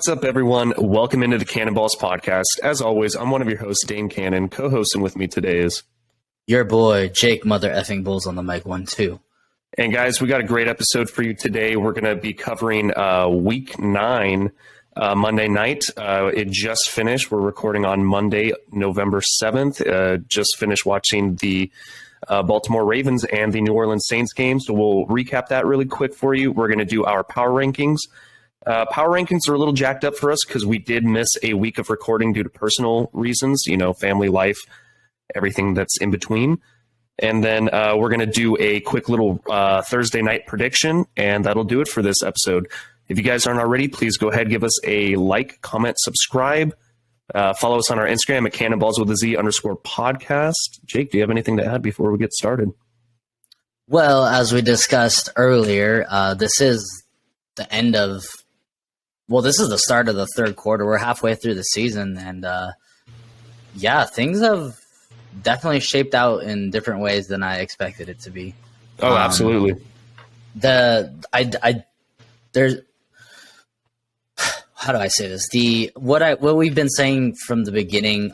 What's up, everyone? Welcome into the Cannonballs podcast. As always, I'm one of your hosts, Dane Cannon. Co-hosting with me today is your boy, Jake Mother Effing Bulls on the mic 1-2. And guys, we got a great episode for you today. We're going to be covering Week 9 Monday night. It just finished. We're recording on Monday, November 7th. Just finished watching the Baltimore Ravens and the New Orleans Saints game. So we'll recap that really quick for you. We're going to do our power rankings. Power rankings are a little jacked up for us because we did miss a week of recording due to personal reasons, family life, everything that's in between. And then we're going to do a quick little Thursday night prediction, and that'll do it for this episode. If you guys aren't already, please go ahead, give us a like, comment, subscribe. Follow us on our Instagram at cannonballs_podcast. Jake, do you have anything to add before we get started? Well, as we discussed earlier, this is the end of... Well, this is the start of the third quarter. We're halfway through the season, and things have definitely shaped out in different ways than I expected it to be. Oh, absolutely. There's how do I say this? What we've been saying from the beginning,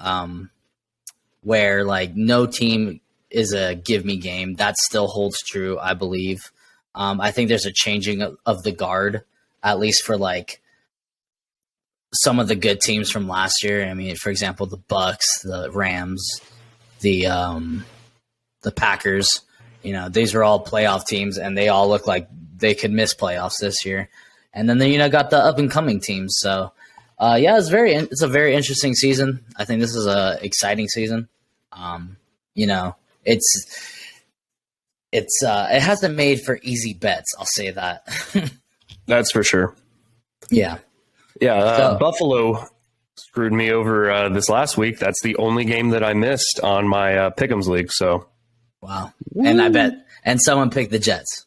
where like no team is a give me game, that still holds true, I believe. I think there's a changing of the guard, at least for like some of the good teams from last year. I mean, for example, the Bucks, the Rams, the Packers, these are all playoff teams, and they all look like they could miss playoffs this year. And then got the up and coming teams. So, it's a very interesting season. I think this is a exciting season. It hasn't made for easy bets. I'll say that. That's for sure. Yeah. Yeah, Buffalo screwed me over this last week. That's the only game that I missed on my Pick'ems league. So, wow. And I bet, and someone picked the Jets.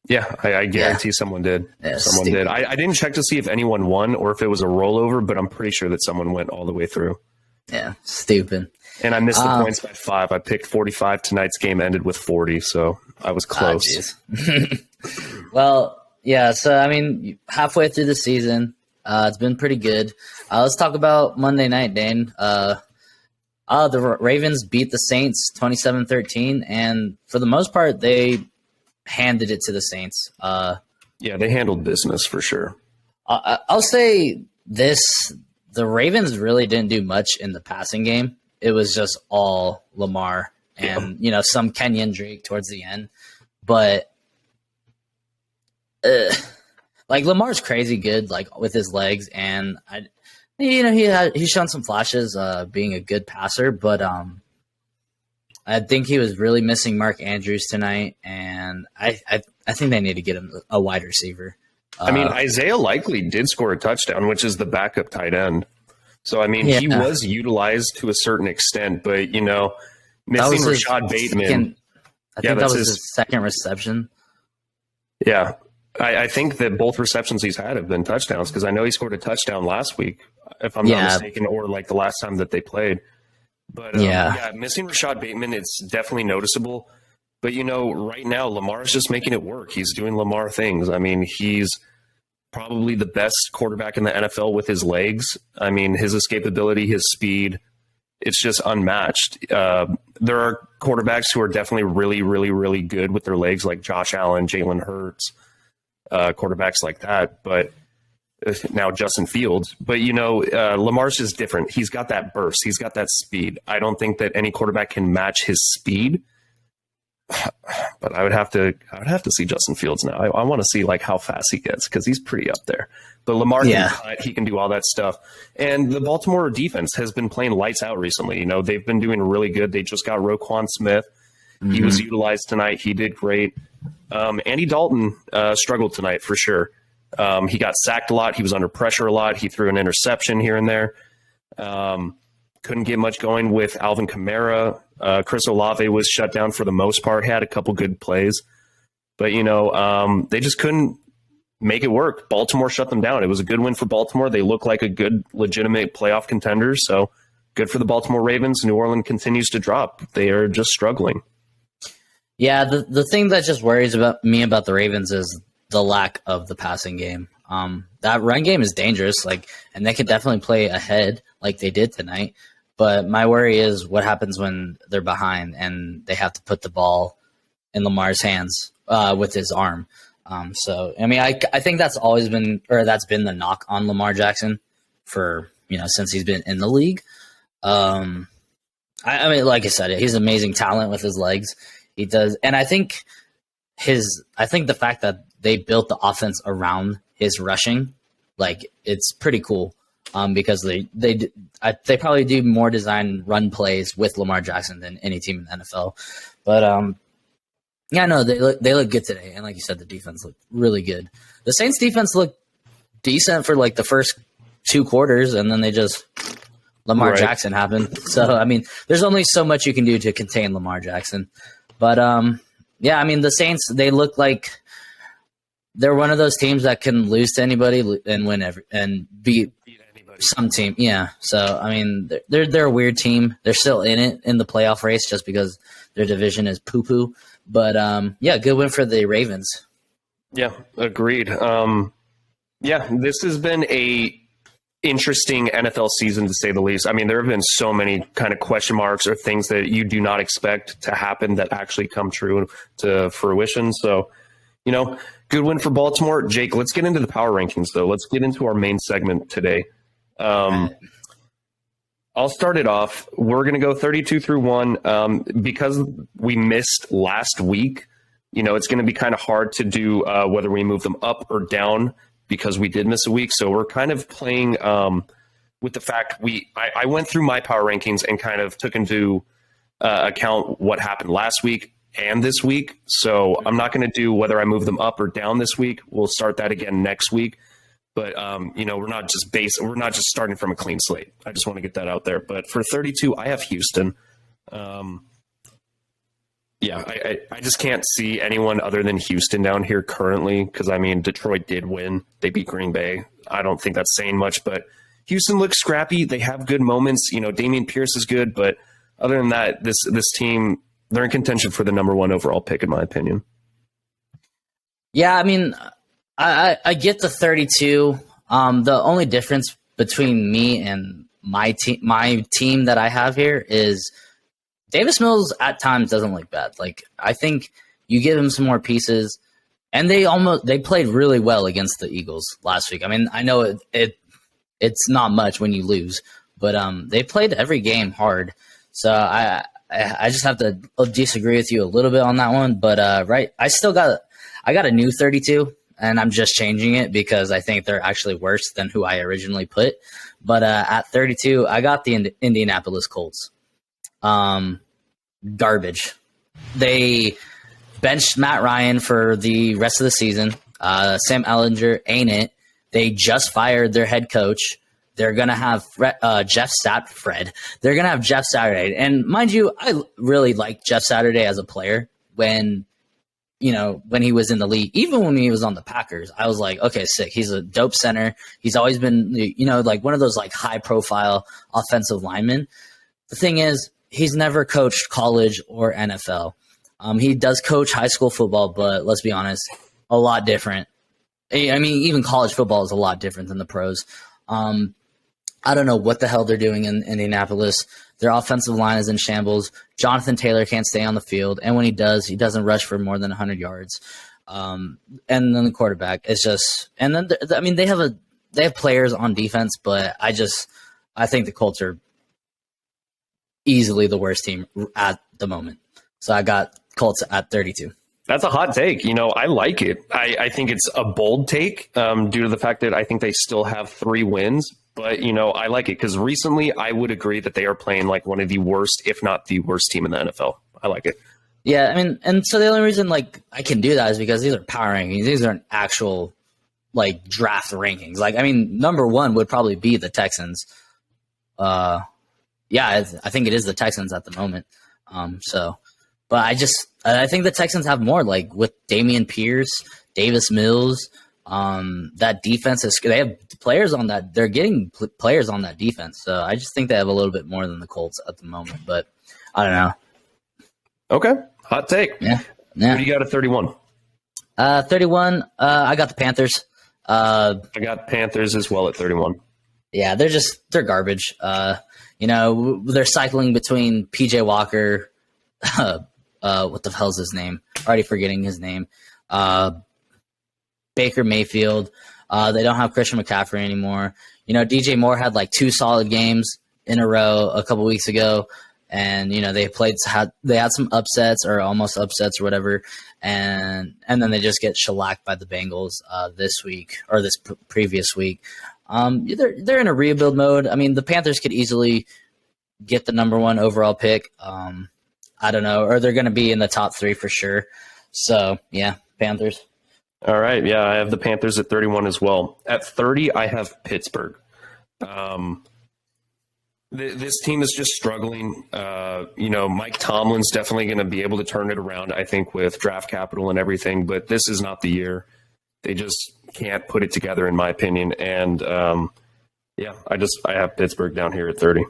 Yeah, I guarantee someone did. Yeah, someone did. I didn't check to see if anyone won or if it was a rollover, but I'm pretty sure that someone went all the way through. Yeah, stupid. And I missed the points by 5. I picked 45. Tonight's game ended with 40, so I was close. Well, yeah. So I mean, halfway through the season. It's been pretty good. Let's talk about Monday night, Dane. The Ravens beat the Saints 27-13, and for the most part, they handed it to the Saints. They handled business for sure. I'll say this. The Ravens really didn't do much in the passing game. It was just all Lamar and, some Kenyon Drake towards the end. But Lamar's crazy good, with his legs, and he's shown some flashes being a good passer, but I think he was really missing Mark Andrews tonight, and I think they need to get him a wide receiver. Isaiah Likely did score a touchdown, which is the backup tight end. So he was utilized to a certain extent, but missing Rashad Bateman. I think that was his second reception. Yeah. I think that both receptions he's had have been touchdowns because I know he scored a touchdown last week, if I'm not mistaken, or the last time that they played. But missing Rashad Bateman, it's definitely noticeable. But, right now, Lamar's just making it work. He's doing Lamar things. He's probably the best quarterback in the NFL with his legs. His escapability, his speed, it's just unmatched. There are quarterbacks who are definitely really, really, really good with their legs, like Josh Allen, Jalen Hurts. Quarterbacks like that, but now Justin Fields. But Lamar's just different. He's got that burst. He's got that speed. I don't think that any quarterback can match his speed. But I would have to see Justin Fields now. I want to see how fast he gets because he's pretty up there. But Lamar can cut, he can do all that stuff. And the Baltimore defense has been playing lights out recently. They've been doing really good. They just got Roquan Smith. Mm-hmm. He was utilized tonight. He did great. Andy Dalton struggled tonight for sure. He got sacked a lot. He was under pressure a lot. He threw an interception here and there. Couldn't get much going with Alvin Kamara. Chris Olave was shut down for the most part. Had a couple good plays. But, they just couldn't make it work. Baltimore shut them down. It was a good win for Baltimore. They look like a good, legitimate playoff contender. So good for the Baltimore Ravens. New Orleans continues to drop. They are just struggling. Yeah, the thing that just worries about me about the Ravens is the lack of the passing game. That run game is dangerous, and they could definitely play ahead like they did tonight. But my worry is what happens when they're behind and they have to put the ball in Lamar's hands with his arm. So I mean, I think that's been the knock on Lamar Jackson for since he's been in the league. I mean, like I said, he's amazing talent with his legs. He does, and I think the fact that they built the offense around his rushing, it's pretty cool. Because they probably do more design run plays with Lamar Jackson than any team in the NFL. But they look good today, and like you said, the defense looked really good. The Saints defense looked decent for the first 2 quarters, and then Lamar Jackson happened. So I mean, there's only so much you can do to contain Lamar Jackson. But I mean, the Saints, they look like they're one of those teams that can lose to anybody and win and beat some team. Yeah. So I mean, they're a weird team. They're still in the playoff race just because their division is poo poo. But good win for the Ravens. Yeah, agreed. This has been a interesting NFL season to say the least. I mean, there have been so many kind of question marks or things that you do not expect to happen that actually come true to fruition. So, good win for Baltimore. Jake, let's get into the power rankings though. Let's get into our main segment today. I'll start it off. We're going to go 32 through 1. Because we missed last week, it's going to be kind of hard to do whether we move them up or down because we did miss a week. So we're kind of playing with the fact I went through my power rankings and kind of took into account what happened last week and this week. So I'm not going to do whether I move them up or down this week. We'll start that again next week. But, we're not just starting from a clean slate. I just want to get that out there. But for 32, I have Houston. I just can't see anyone other than Houston down here currently because, I mean, Detroit did win. They beat Green Bay. I don't think that's saying much. But Houston looks scrappy. They have good moments. Dameon Pierce is good. But other than that, this team, they're in contention for the number 1 overall pick, in my opinion. Yeah, I mean – I get the 32. The only difference between me and my team that I have here is Davis Mills at times doesn't look bad. I think you give him some more pieces, and they played really well against the Eagles last week. I mean, I know it's not much when you lose, but they played every game hard. So I just have to disagree with you a little bit on that one. But I got a new 32. And I'm just changing it because I think they're actually worse than who I originally put. But at 32, I got the Indianapolis Colts. Garbage. They benched Matt Ryan for the rest of the season. Sam Ehlinger ain't it. They just fired their head coach. They're going to have Jeff Saturday. They're going to have Jeff Saturday. And mind you, I really like Jeff Saturday as a player when he was in the league, even when he was on the Packers, I was like, okay, sick. He's a dope center. He's always been, one of those high profile offensive linemen. The thing is, he's never coached college or NFL. He does coach high school football, but let's be honest, a lot different. I mean, even college football is a lot different than the pros. I don't know what the hell they're doing in Indianapolis. Their offensive line is in shambles. Jonathan Taylor can't stay on the field, and when he does, he doesn't rush for more than 100 yards. And then the quarterback is just. And then they have players on defense, but I think the Colts are easily the worst team at the moment. So I got Colts at 32. That's a hot take. I like it. I think it's a bold take due to the fact that I think they still have 3 wins. But, I like it because recently I would agree that they are playing like one of the worst, if not the worst team in the NFL. I like it. Yeah, I mean, and so the only reason I can do that is because these are power rankings. These aren't actual draft rankings. Number 1 would probably be the Texans. I think it is the Texans at the moment. But I think the Texans have more with Dameon Pierce, Davis Mills. That defense they have players on that. They're getting players on that defense. So I just think they have a little bit more than the Colts at the moment, but I don't know. Okay. Hot take. Yeah. What do you got at 31? 31. I got the Panthers. I got Panthers as well at 31. Yeah, they're garbage. They're cycling between PJ Walker. What the hell's his name? Already forgetting his name. Baker Mayfield. They don't have Christian McCaffrey anymore. DJ Moore had like 2 solid games in a row a couple weeks ago, and they had some upsets or almost upsets or whatever, and then they just get shellacked by the Bengals this week or this previous week. They're in a rebuild mode. I mean, the Panthers could easily get the number 1 overall pick. I don't know, or they're going to be in the top 3 for sure. So yeah, Panthers. All right. Yeah, I have the Panthers at 31 as well. At 30, I have Pittsburgh. This team is just struggling. Mike Tomlin's definitely going to be able to turn it around, I think, with draft capital and everything, but this is not the year. They just can't put it together, in my opinion. And I have Pittsburgh down here at 30.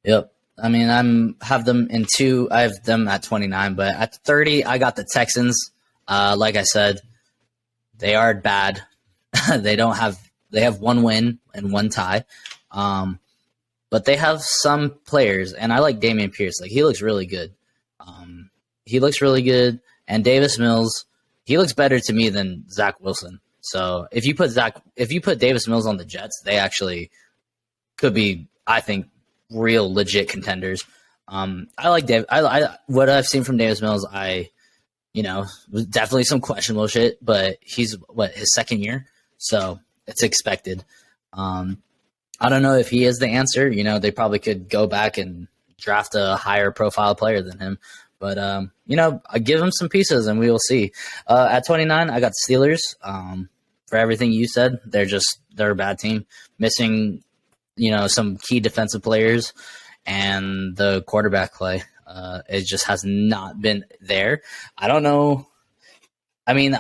Yep. I mean, I have them at 29, but at 30, I got the Texans. Like I said, they are bad. They have 1 win and 1 tie. But they have some players, and I like Dameon Pierce. Like, he looks really good. And Davis Mills, he looks better to me than Zach Wilson. So if you put Davis Mills on the Jets, they actually could be, I think, real legit contenders. I like Dave. What I've seen from Davis Mills, definitely some questionable shit, but he's his 2nd year, so it's expected. I don't know if he is the answer. They probably could go back and draft a higher profile player than him. But, I give him some pieces and we will see. At 29, I got the Steelers. For everything you said, they're a bad team. Missing, some key defensive players and the quarterback play. It just has not been there. I don't know. I mean,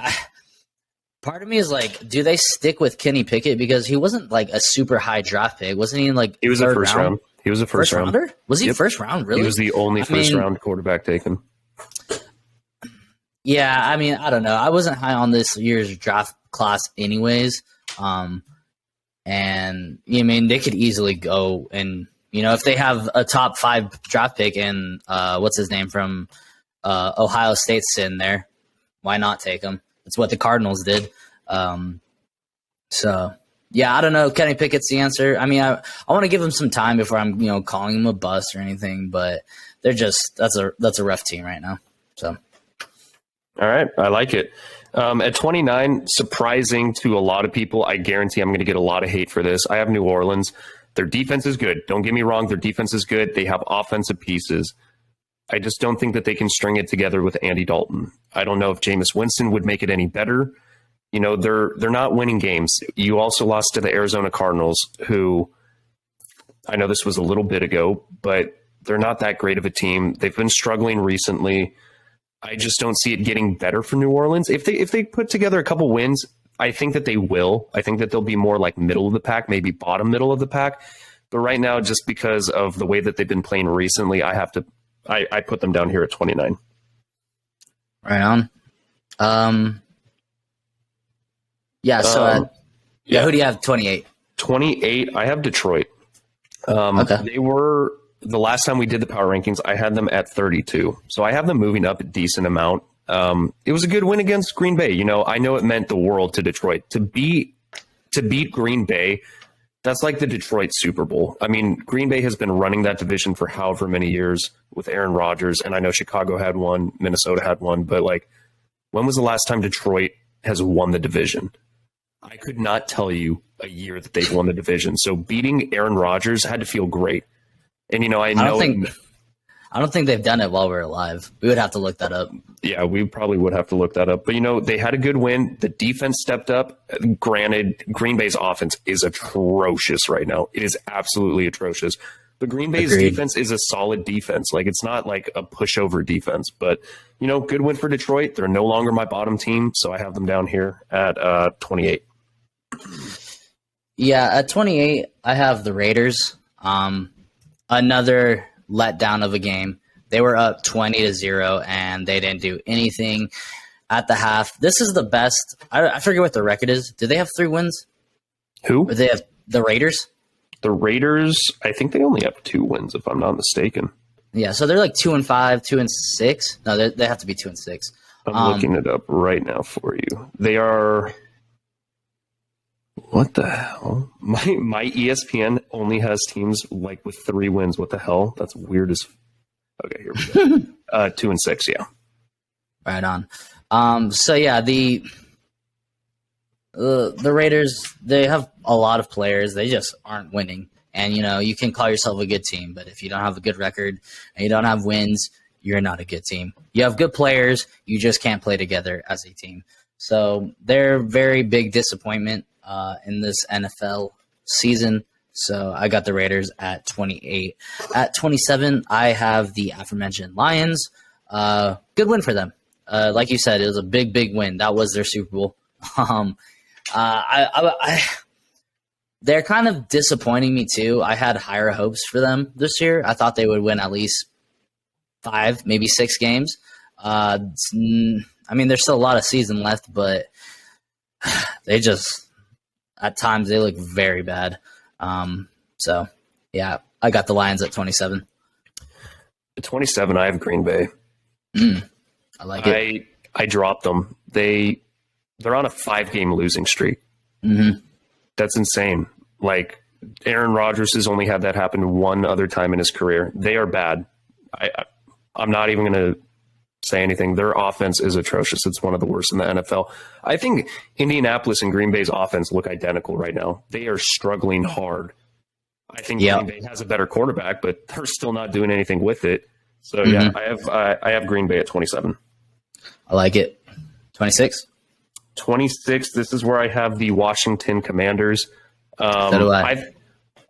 part of me is like, do they stick with Kenny Pickett? Because he wasn't like a super high draft pick. Wasn't he like he was a first round? He was a first rounder? Was he first round, really? He was the only first round quarterback taken. Yeah, I mean, I don't know. I wasn't high on this year's draft class anyways. And they could easily go and, if they have a top 5 draft pick and what's his name from Ohio State's sitting there, why not take him? It's what the Cardinals did. So yeah, I don't know. Kenny Pickett's the answer. I mean, I want to give him some time before I'm, calling him a bust or anything, but that's a rough team right now. So. All right. I like it. At 29, surprising to a lot of people, I guarantee I'm going to get a lot of hate for this. I have New Orleans. Their defense is good. Don't get me wrong. Their defense is good. They have offensive pieces. I just don't think that they can string it together with Andy Dalton. I don't know if Jameis Winston would make it any better. They're not winning games. You also lost to the Arizona Cardinals, who I know this was a little bit ago, but they're not that great of a team. They've been struggling recently. I just don't see it getting better for New Orleans. If they put together a couple wins, I think that they will. I think that they'll be more like middle of the pack, maybe bottom middle of the pack. But right now, just because of the way that they've been playing recently, I put them down here at 29. Right on. Who do you have 28? 28, I have Detroit. Okay. They were, the last time we did the power rankings, I had them at 32. So I have them moving up a decent amount. It was a good win against Green Bay. I know it meant the world to Detroit. To beat Green Bay, that's like the Detroit Super Bowl. I mean, Green Bay has been running that division for however many years with Aaron Rodgers, and I know Chicago had one, Minnesota had one, but when was the last time Detroit has won the division? I could not tell you a year that they've won the division. So beating Aaron Rodgers had to feel great. And I don't think they've done it while we're alive. We would have to look that up. Yeah, we probably would have to look that up. But, they had a good win. The defense stepped up. Granted, Green Bay's offense is atrocious right now. It is absolutely atrocious. But Green Bay's defense is a solid defense. It's not like a pushover defense. But, good win for Detroit. They're no longer my bottom team, so I have them down here at 28. Yeah, at 28, I have the Raiders. Another letdown of a game. They were up 20-0, and they didn't do anything. at the half. This is the best. I forget what the record is. Do they have 3 wins? Who? Or they have the Raiders? The Raiders, I think they only have 2 wins, if I'm not mistaken. Yeah, so they're like 2-5, 2-6. No, they have to be 2-6. I'm looking it up right now for you. They are. What the hell? My ESPN only has teams like with 3 wins. What the hell? That's weird as. Okay, here we go. 2-6, yeah. Right on. So yeah, the Raiders, they have a lot of players. They just aren't winning. And you can call yourself a good team, but if you don't have a good record and you don't have wins, you're not a good team. You have good players, you just can't play together as a team. So they're very big disappointment in this NFL season. So I got the Raiders at 28. At 27, I have the aforementioned Lions. Good win for them. Like you said, it was a big, big win. That was their Super Bowl. They're kind of disappointing me too. I had higher hopes for them this year. I thought they would win at least 5, maybe 6 games. I mean, there's still a lot of season left, but they just, at times, they look very bad. So, yeah, I got the Lions at 27. At 27, I have Green Bay. I like it. I dropped them. They're on a 5-game losing streak. Mm-hmm. That's insane. Like, Aaron Rodgers has only had that happen 1 other time in his career. They are bad. I'm not even going to say anything. Their offense is atrocious. It's one of the worst in the NFL. I think Indianapolis and Green Bay's offense look identical right now. They are struggling hard. I think Green Bay has a better quarterback, but they're still not doing anything with it. So, yeah, I have Green Bay at 27. I like it. 26? 26, this is where I have the Washington Commanders. So do I.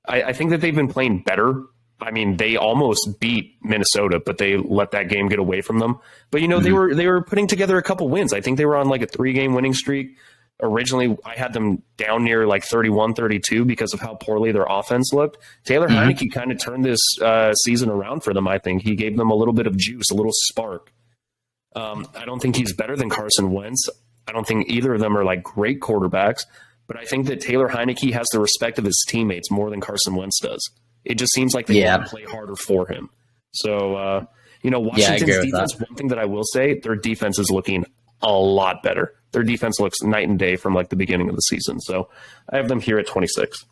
I think that they've been playing better. I mean, they almost beat Minnesota, but they let that game get away from them. But, they were putting together a couple wins. I think they were on like a 3-game winning streak. Originally, I had them down near like 31-32 because of how poorly their offense looked. Taylor Heineke kind of turned this season around for them, I think. He gave them a little bit of juice, a little spark. I don't think he's better than Carson Wentz. I don't think either of them are like great quarterbacks, but I think that Taylor Heineke has the respect of his teammates more than Carson Wentz does. It just seems like they want to play harder for him. So, Washington's defense, one thing that I will say, their defense is looking a lot better. Their defense looks night and day from like the beginning of the season. So I have them here at 26.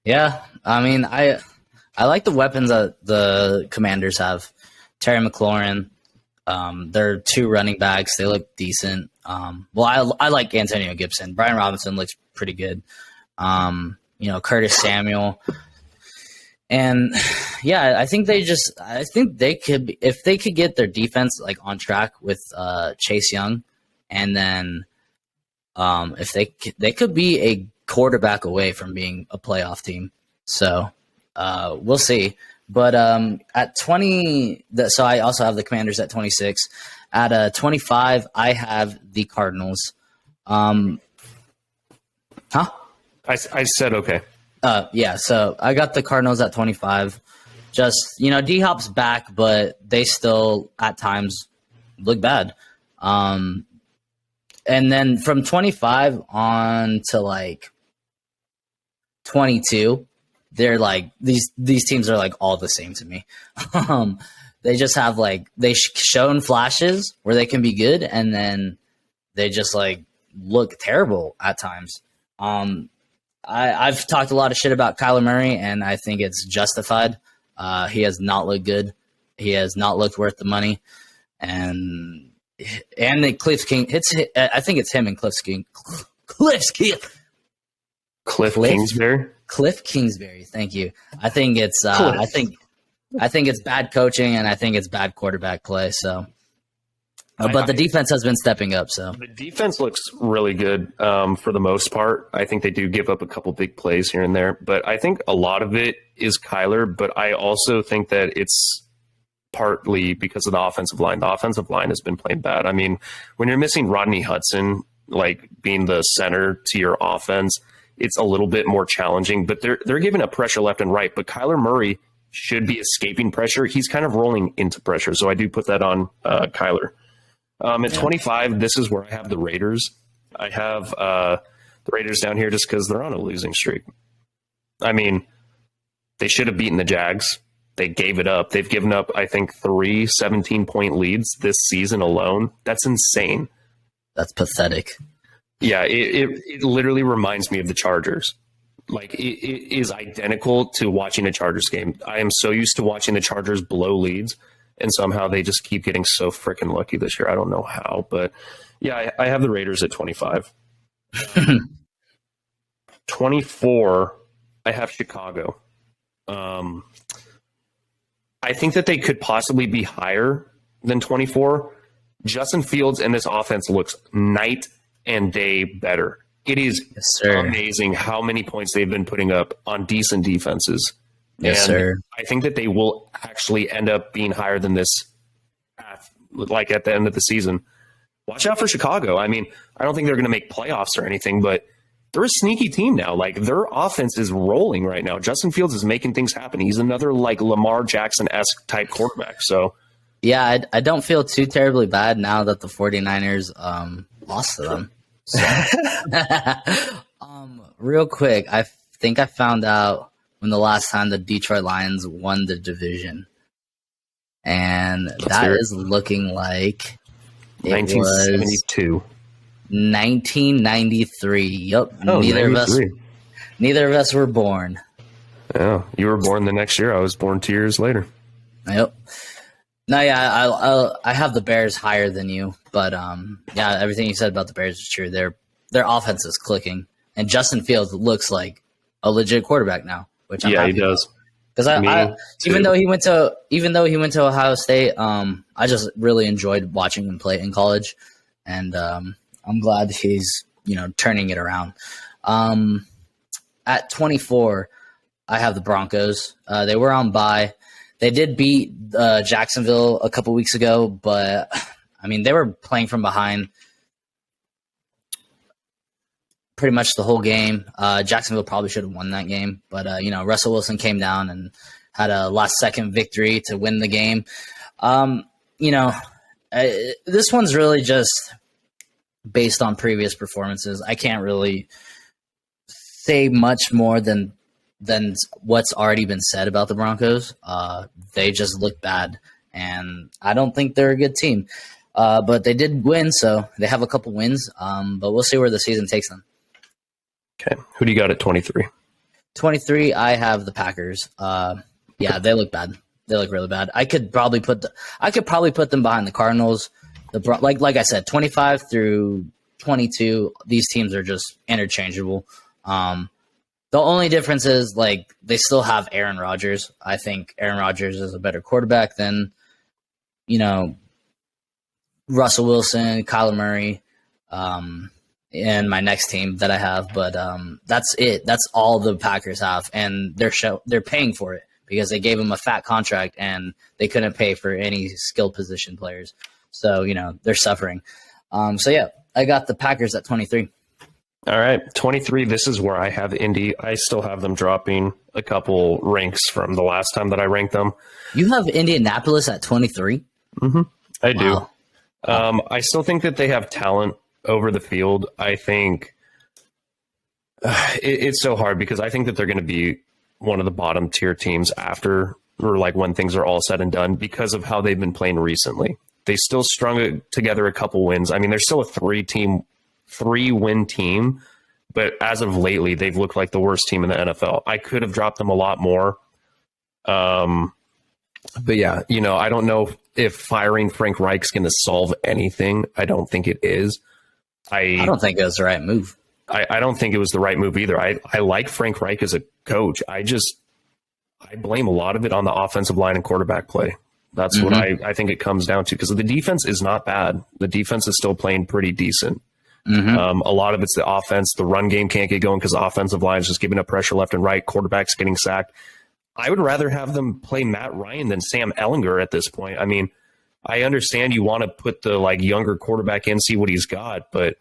Yeah. I mean, I like the weapons that the Commanders have. Terry McLaurin, their 2 running backs, they look decent. I like Antonio Gibson. Brian Robinson looks pretty good. Curtis Samuel. And yeah, I think they could, if they could get their defense like on track with Chase Young, and then if they could be a quarterback away from being a playoff team. So we'll see. But at 20, so I also have the Commanders at 26. At 25, I have the Cardinals. I said okay. Yeah, so I got the Cardinals at 25. Just, D-Hop's back, but they still at times look bad. And then from 25 on to like 22, they're like these teams are like all the same to me. They just have like shown flashes where they can be good, and then they just like look terrible at times. I've talked a lot of shit about Kyler Murray, and I think it's justified. He has not looked good. He has not looked worth the money, and the Cliff King. I think it's him and Cliff Kingsbury. Cliff Kingsbury. Thank you. I think it's I think it's bad coaching, and I think it's bad quarterback play. So, but the defense has been stepping up. So the defense looks really good for the most part. I think they do give up a couple big plays here and there, but I think a lot of it is Kyler. But I also think that it's partly because of the offensive line. The offensive line has been playing bad. I mean, when you're missing Rodney Hudson, like being the center to your offense, it's a little bit more challenging, but they're giving up pressure left and right. But Kyler Murray should be escaping pressure. He's kind of rolling into pressure. So I do put that on Kyler. At 25, this is where I have the Raiders. I have the Raiders down here just because they're on a losing streak. I mean, they should have beaten the Jags. They gave it up. They've given up, I think, 3 17-point leads this season alone. That's insane. That's pathetic. Yeah, it literally reminds me of the Chargers. Like, it is identical to watching a Chargers game. I am so used to watching the Chargers blow leads, and somehow they just keep getting so freaking lucky this year. I don't know how, but yeah, I have the Raiders at 25. 24, I have Chicago. I think that they could possibly be higher than 24. Justin Fields and this offense looks night and day better. It is amazing how many points they've been putting up on decent defenses. Yes, sir. I think that they will actually end up being higher than this, like at the end of the season. Watch out for Chicago. I mean, I don't think they're going to make playoffs or anything, but they're a sneaky team now. Like, their offense is rolling right now. Justin Fields is making things happen. He's another like Lamar Jackson-esque type quarterback. So, yeah, I don't feel too terribly bad now that the 49ers lost to them. So. Real quick, I think I found out when the last time the Detroit Lions won the division. And that is looking like it 1972. was 1993. Yep. Oh, neither of us were born. Yeah, you were born the next year. I was born 2 years later. Yep. No, yeah, I have the Bears higher than you, but yeah, everything you said about the Bears is true. Their offense is clicking, and Justin Fields looks like a legit quarterback now, which I'm happy he does. Because even though he went to Ohio State, I just really enjoyed watching him play in college, and I'm glad he's turning it around. At 24, I have the Broncos. They were on bye. They did beat Jacksonville a couple weeks ago, but I mean, they were playing from behind pretty much the whole game. Jacksonville probably should have won that game, but Russell Wilson came down and had a last-second victory to win the game. This one's really just based on previous performances. I can't really say much more than what's already been said about the Broncos. They just look bad, and I don't think they're a good team. But they did win, so they have a couple wins. But we'll see where the season takes them. Okay. Who do you got at 23? 23, I have the Packers. Yeah, they look bad. They look really bad. I could probably put them behind the Cardinals. Like I said, 25 through 22, these teams are just interchangeable. The only difference is, like, they still have Aaron Rodgers. I think Aaron Rodgers is a better quarterback than, Russell Wilson, Kyler Murray, and my next team that I have. But that's it. That's all the Packers have, and they're paying for it because they gave them a fat contract and they couldn't pay for any skill position players. So, they're suffering. So, yeah, I got the Packers at 23. All right, 23, this is where I have Indy. I still have them dropping a couple ranks from the last time that I ranked them. You have Indianapolis at 23? Mm-hmm. I do. Wow. I still think that they have talent over the field. I think it's so hard because I think that they're going to be one of the bottom tier teams after, or like when things are all said and done, because of how they've been playing recently. They still strung together a couple wins. I mean, they're still a 3-win team, but as of lately, they've looked like the worst team in the NFL. I could have dropped them a lot more. But yeah, I don't know if firing Frank Reich's going to solve anything. I don't think it is. I don't think it was the right move. I don't think it was the right move either. I like Frank Reich as a coach. I blame a lot of it on the offensive line and quarterback play. That's what I think it comes down to, because the defense is not bad. The defense is still playing pretty decent. A lot of it's the offense. The run game can't get going because the offensive line is just giving up pressure left and right. Quarterback's getting sacked. I would rather have them play Matt Ryan than Sam Ehlinger at this point. I mean, I understand you want to put the younger quarterback in, see what he's got, but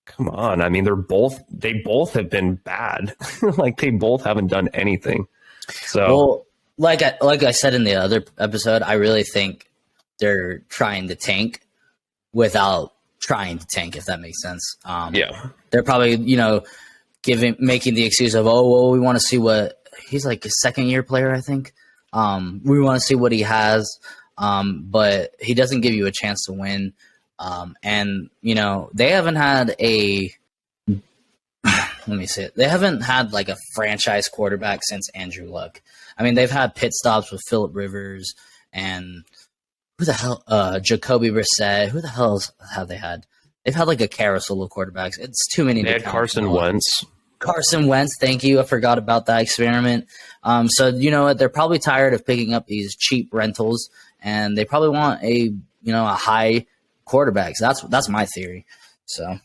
come on. I mean, they both have been bad. They both haven't done anything. So, well, like I said in the other episode, I really think they're trying to tank without trying to tank, if that makes sense. Yeah. They're probably, making the excuse of, oh, well, we want to see what he's like a second-year player, I think. We want to see what he has, but he doesn't give you a chance to win. And they haven't had let me say it. They haven't had like a franchise quarterback since Andrew Luck. I mean, they've had pit stops with Phillip Rivers and who the hell, Jacoby Brissett. Who the hell have they had? They've had like a carousel of quarterbacks. It's too many. They had Carson Wentz. Carson Wentz, thank you. I forgot about that experiment. So you know what? They're probably tired of picking up these cheap rentals, and they probably want a high quarterback. So that's my theory. So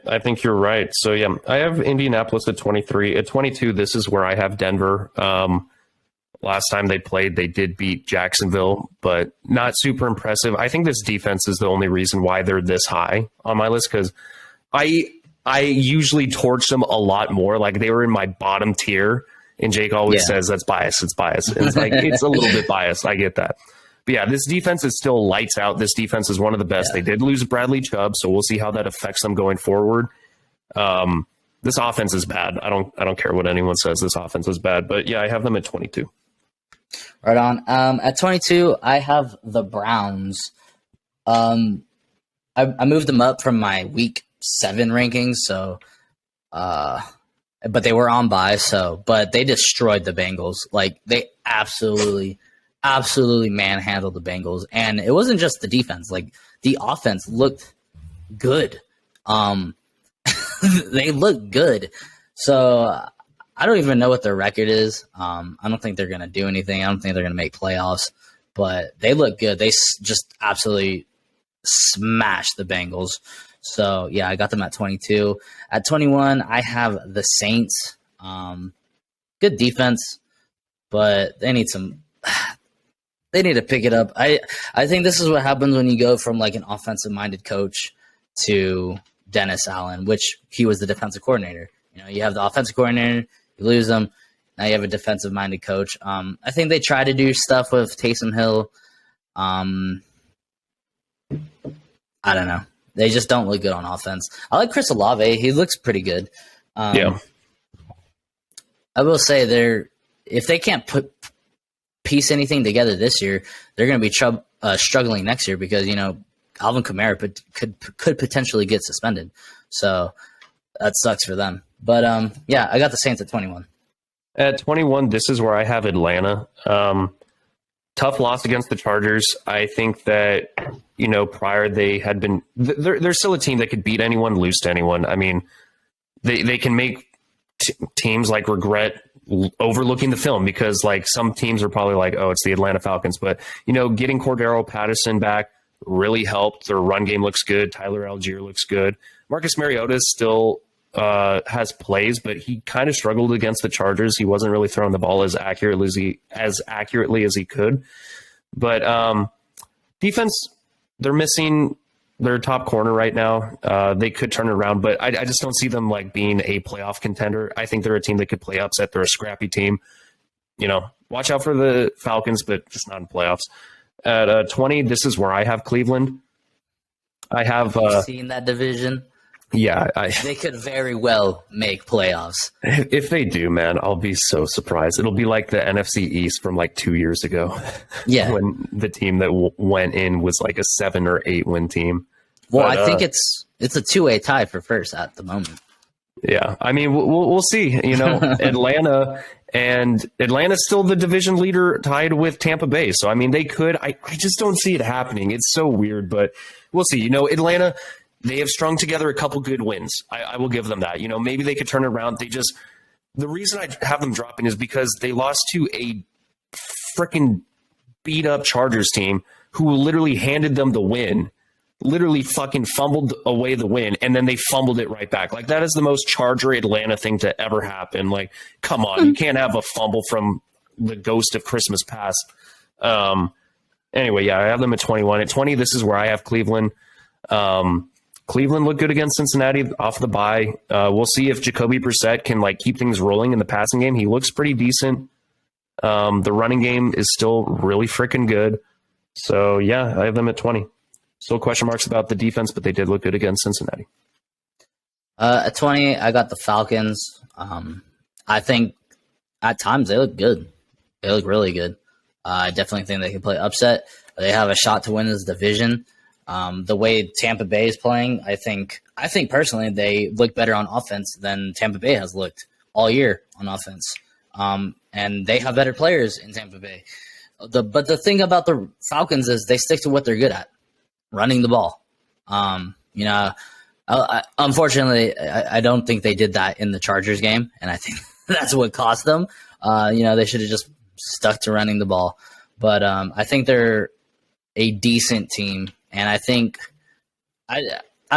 I think you're right. So yeah, I have Indianapolis at 23. At 22, this is where I have Denver. Last time they played, they did beat Jacksonville, but not super impressive. I think this defense is the only reason why they're this high on my list, because I usually torch them a lot more. Like they were in my bottom tier, and Jake always says that's biased. It's biased. And it's like it's a little bit biased. I get that. But yeah, this defense is still lights out. This defense is one of the best. They did lose Bradley Chubb, so we'll see how that affects them going forward. This offense is bad. I don't care what anyone says. This offense is bad. But yeah, I have them at 22. Right on. At 22, I have the Browns. I moved them up from my week 7 rankings, so but they were on bye, but they destroyed the Bengals. Like they absolutely manhandled the Bengals, and it wasn't just the defense. Like the offense looked good. They looked good. So I don't even know what their record is. I don't think they're going to do anything. I don't think they're going to make playoffs, but they look good. They just absolutely smashed the Bengals. So yeah, I got them at 22. At 21, I have the Saints. Good defense, but they need to pick it up. I think this is what happens when you go from like an offensive-minded coach to Dennis Allen, which he was the defensive coordinator. You have the offensive coordinator, you lose them, now you have a defensive-minded coach. I think they try to do stuff with Taysom Hill. I don't know. They just don't look good on offense. I like Chris Olave. He looks pretty good. Yeah. I will say if they can't piece anything together this year, they're going to be struggling next year because Alvin Kamara could potentially get suspended. So that sucks for them. But yeah, I got the Saints at 21. At 21, this is where I have Atlanta. Tough loss against the Chargers. I think that prior they had been. They're still a team that could beat anyone, lose to anyone. I mean, they can make teams like regret overlooking the film because like some teams are probably like, oh, it's the Atlanta Falcons. But getting Cordero Patterson back really helped. Their run game looks good. Tyler Algier looks good. Marcus Mariota still has plays, but he kind of struggled against the Chargers. He wasn't really throwing the ball as accurately as he could. But defense, they're missing their top corner right now. They could turn it around, but I just don't see them like being a playoff contender. I think they're a team that could play upset. They're a scrappy team. Watch out for the Falcons, but just not in playoffs. At 20, this is where I have Cleveland. I have seen that division. Yeah, they could very well make playoffs. If they do, man, I'll be so surprised. It'll be like the NFC East from like 2 years ago. Yeah, when the team that went in was like a 7 or 8 win team. Well, I think it's a 2-way tie for first at the moment. Yeah, I mean, we'll see. Atlanta's still the division leader, tied with Tampa Bay. So I mean, they could. I just don't see it happening. It's so weird, but we'll see. Atlanta. They have strung together a couple good wins. I will give them that. Maybe they could turn it around. The reason I have them dropping is because they lost to a freaking beat up Chargers team who literally handed them the win, literally fucking fumbled away the win, and then they fumbled it right back. Like that is the most Charger Atlanta thing to ever happen. Like, come on, you can't have a fumble from the ghost of Christmas past. Anyway, yeah, I have them at 21. At 20, this is where I have Cleveland. Cleveland looked good against Cincinnati off the bye. We'll see if Jacoby Brissett can keep things rolling in the passing game. He looks pretty decent. The running game is still really freaking good. So yeah, I have them at 20. Still question marks about the defense, but they did look good against Cincinnati. At 20, I got the Falcons. I think at times they look good. They look really good. I definitely think they can play upset. They have a shot to win this division. The way Tampa Bay is playing, I think personally they look better on offense than Tampa Bay has looked all year on offense. And they have better players in Tampa Bay. But the thing about the Falcons is they stick to what they're good at, running the ball. Unfortunately, I don't think they did that in the Chargers game, and I think that's what cost them. They should have just stuck to running the ball. But I think they're a decent team, and I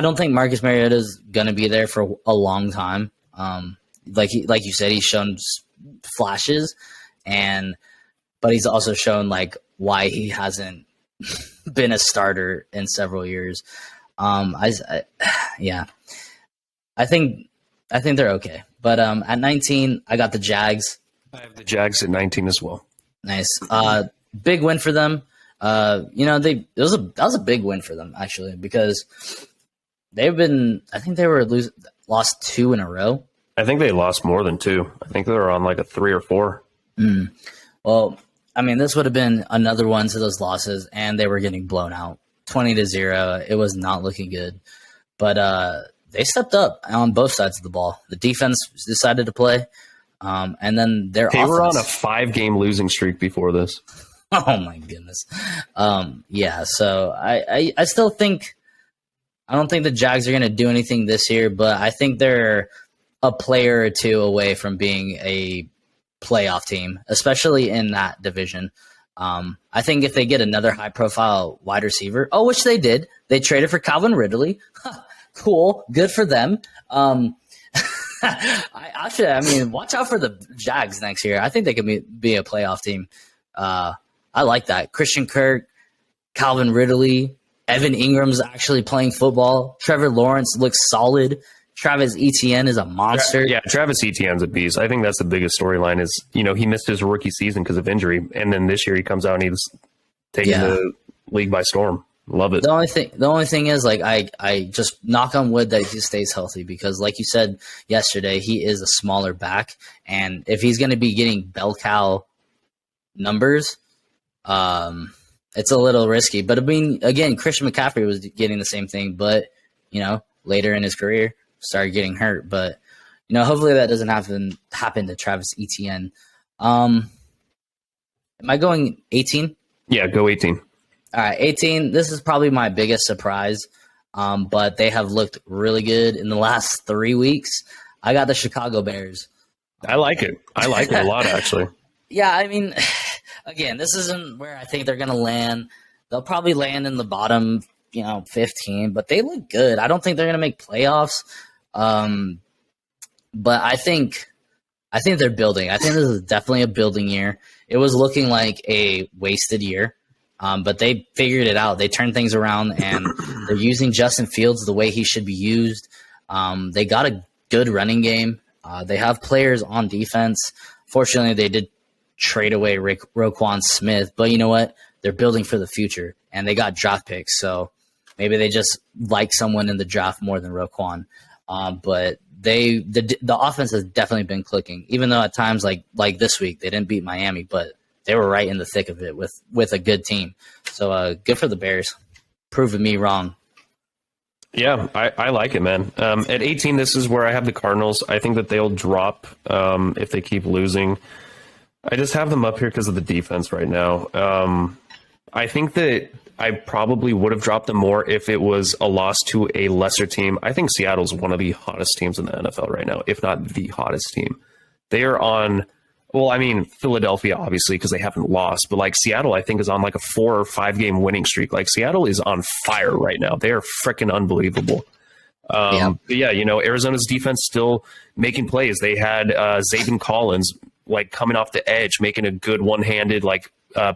don't think Marcus Mariota is going to be there for a long time. Like you said, he's shown flashes, but he's also shown like why he hasn't been a starter in several years. I think they're okay. But at 19, I got the Jags. I have the Jags at 19 as well. Nice. Big win for them. That was a big win for them actually, because I think they were lost 2 in a row. I think they lost more than 2. I think they were on like a 3 or 4. Well, I mean, this would have been another one to those losses, and they were getting blown out 20-0. It was not looking good, but they stepped up on both sides of the ball. The defense decided to play, and then they were on a 5-game losing streak before this. Oh my goodness. So I still think I don't think the Jags are going to do anything this year, but I think they're a player or 2 away from being a playoff team, especially in that division. I think if they get another high-profile wide receiver, which they did, they traded for Calvin Ridley. Cool, good for them. Watch out for the Jags next year. I think they can be a playoff team. I like that. Christian Kirk, Calvin Ridley, Evan Ingram's actually playing football. Trevor Lawrence looks solid. Travis Etienne is a monster. Yeah, Travis Etienne's a beast. I think that's the biggest storyline is, he missed his rookie season because of injury. And then this year he comes out and he's taking the league by storm. Love it. The only thing is, like, I just knock on wood that he stays healthy, because like you said yesterday, he is a smaller back. And if he's going to be getting bell cow numbers, it's a little risky. But I mean, again, Christian McCaffrey was getting the same thing, but, later in his career started getting hurt. But, hopefully that doesn't happen to Travis Etienne. Am I going 18? Yeah, go 18. All right, 18. This is probably my biggest surprise, but they have looked really good in the last 3 weeks. I got the Chicago Bears. I like it. I like it a lot, actually. Yeah, I mean, again, this isn't where I think they're going to land. They'll probably land in the bottom, 15, but they look good. I don't think they're going to make playoffs, but I think they're building. I think this is definitely a building year. It was looking like a wasted year. But they figured it out. They turned things around, and they're using Justin Fields the way he should be used. They got a good running game. They have players on defense. Fortunately, they did trade away Roquan Smith, but you know what? They're building for the future, and they got draft picks. So maybe they just like someone in the draft more than Roquan. But the offense has definitely been clicking, even though at times like this week they didn't beat Miami, but they were right in the thick of it with a good team. So good for the Bears. Proving me wrong. Yeah, I like it, man. At 18, this is where I have the Cardinals. I think that they'll drop if they keep losing. I just have them up here because of the defense right now. I think that I probably would have dropped them more if it was a loss to a lesser team. I think Seattle's one of the hottest teams in the NFL right now, if not the hottest team. They are on... Well, I mean, Philadelphia, obviously, because they haven't lost. But, Seattle, I think, is on, a 4 or 5 game winning streak. Seattle is on fire right now. They are freaking unbelievable. But yeah, Arizona's defense still making plays. They had Zaven Collins, coming off the edge, making a good one-handed,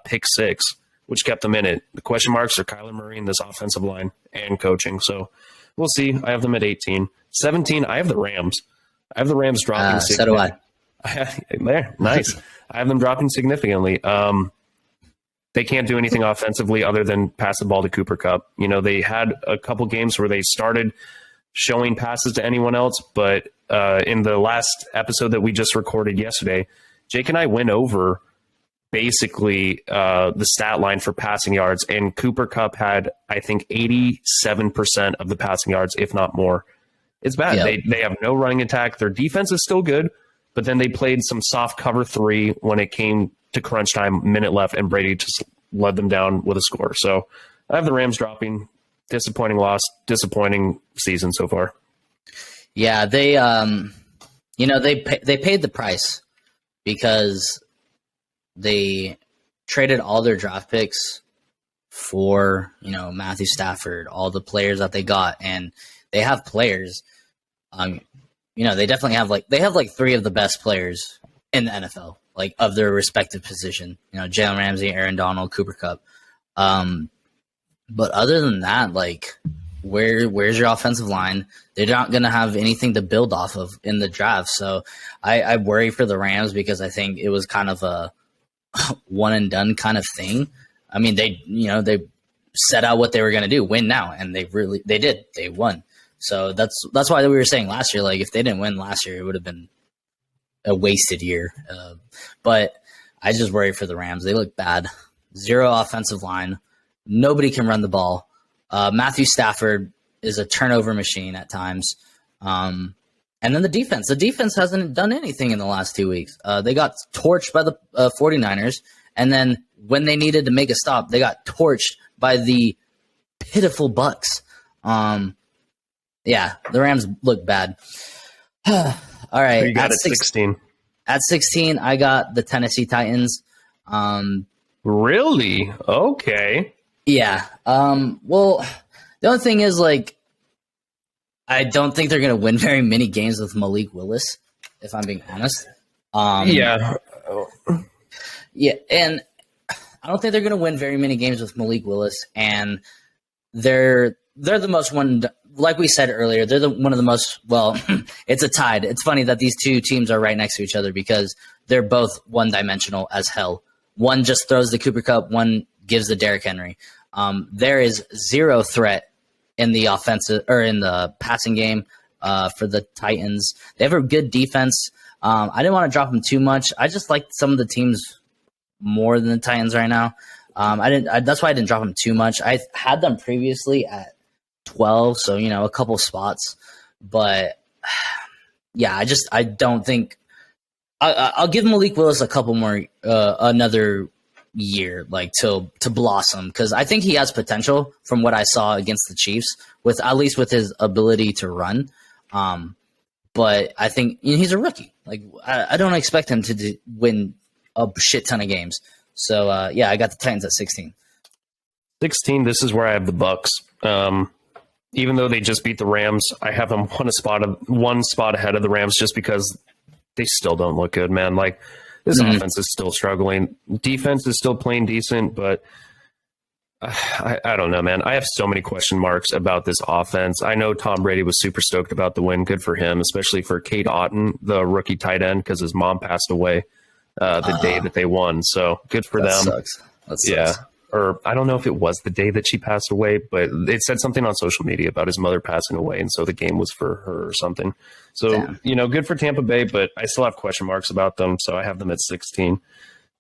pick 6, which kept them in it. The question marks are Kyler Murray and this offensive line and coaching. So we'll see. I have them at 18. 17, I have the Rams. I have the Rams dropping. So do I. Nice. I have them dropping significantly. they can't do anything offensively other than pass the ball to Cooper Kupp. You know, they had a couple games where they started showing passes to anyone else, but in the last episode that we just recorded yesterday, Jake and I went over basically the stat line for passing yards, and Cooper Kupp had, I think, 87% of the passing yards, if not more. It's bad. Yep. They have no running attack. Their defense is still good, but then they played some soft cover 3 when it came to crunch time, minute left, and Brady just led them down with a score. So I have the Rams dropping. Disappointing loss, disappointing season so far. Yeah, they they paid the price because they traded all their draft picks for, Matthew Stafford, all the players that they got, and they have players. They definitely have they have 3 of the best players in the NFL, of their respective position. Jalen Ramsey, Aaron Donald, Cooper Kupp. But other than that, where's your offensive line? They're not going to have anything to build off of in the draft. So I worry for the Rams because I think it was kind of a one and done kind of thing. I mean, they set out what they were going to do, win now, and they did. They won. So that's why we were saying last year, if they didn't win last year, it would have been a wasted year. But I just worry for the Rams. They look bad. 0 offensive line. Nobody can run the ball. Matthew Stafford is a turnover machine at times. And then the defense. The defense hasn't done anything in the last 2 weeks. They got torched by the 49ers. And then when they needed to make a stop, they got torched by the pitiful Bucks. Yeah, the Rams look bad. All right. So you got at 16. At 16, I got the Tennessee Titans. Really? Okay. Yeah. Well, the only thing is, I don't think they're going to win very many games with Malik Willis, if I'm being honest. Yeah. Yeah, and I don't think they're going to win very many games with Malik Willis, and they're the most one. Like we said earlier, they're one of the most. Well, it's a tied. It's funny that these 2 teams are right next to each other because they're both one-dimensional as hell. One just throws the Cooper Kupp, one gives the Derrick Henry. There is 0 threat in the offensive or in the passing game for the Titans. They have a good defense. I didn't want to drop them too much. I just like some of the teams more than the Titans right now. That's why I didn't drop them too much. I had them previously at 12, so a couple spots. But yeah, I don't think I'll give Malik Willis a couple more another year to blossom, because I think he has potential from what I saw against the Chiefs, with at least with his ability to run. But I think he's a rookie. I don't expect him to win a shit ton of games. So yeah, I got the Titans at 16. 16. This is where I have the Bucks. Even though they just beat the Rams, I have them one spot ahead of the Rams just because they still don't look good, man. This offense is still struggling. Defense is still playing decent, but I don't know, man. I have so many question marks about this offense. I know Tom Brady was super stoked about the win. Good for him, especially for Cade Otton, the rookie tight end, because his mom passed away the day that they won. So good for them. Sucks. That sucks. Yeah. Or I don't know if it was the day that she passed away, but it said something on social media about his mother passing away, and so the game was for her or something. So, good for Tampa Bay, but I still have question marks about them, so I have them at 16.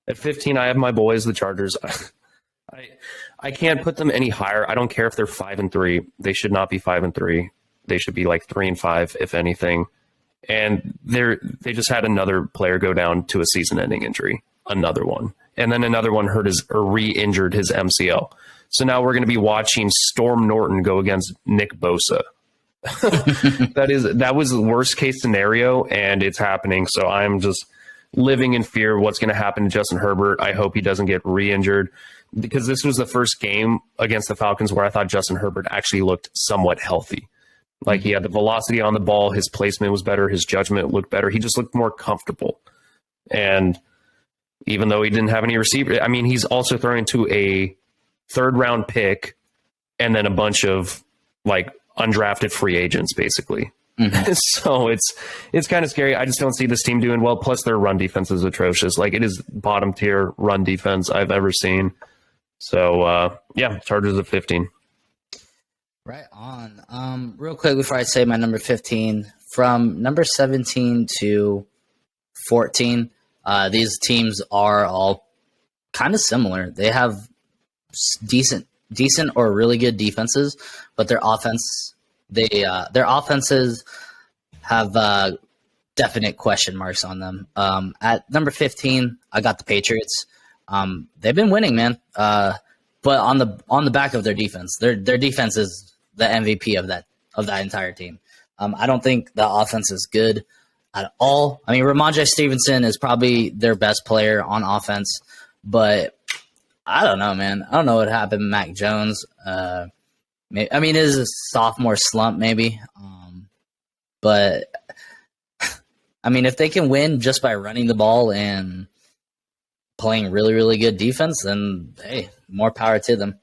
At 15, I have my boys, the Chargers. I can't put them any higher. I don't care if they're 5-3. They should not be 5-3. They should be 3-5, if anything. And they just had another player go down to a season-ending injury. Another one. And then another one re-injured his MCL. So now we're going to be watching Storm Norton go against Nick Bosa. That was the worst case scenario, and it's happening. So I'm just living in fear of what's going to happen to Justin Herbert. I hope he doesn't get re-injured, because this was the first game against the Falcons where I thought Justin Herbert actually looked somewhat healthy. He had the velocity on the ball, his placement was better, his judgment looked better. He just looked more comfortable. And even though he didn't have any receiver, I mean, he's also throwing to a 3rd-round pick and then a bunch of undrafted free agents, basically. Mm-hmm. So it's kind of scary. I just don't see this team doing well. Plus, their run defense is atrocious. It is bottom tier run defense I've ever seen. So, Chargers at 15. Right on. Real quick before I say my number 15, from number 17 to 14, these teams are all kind of similar. They have decent or really good defenses, but their offenses have definite question marks on them. At number 15, I got the Patriots. They've been winning, man. But on the back of their defense, their defense is the MVP of that entire team. I don't think the offense is good at all. I mean, Ramondre Stevenson is probably their best player on offense, but I don't know, man. I don't know what happened to Mac Jones. It is a sophomore slump, maybe. But I mean, if they can win just by running the ball and playing really, really good defense, then hey, more power to them.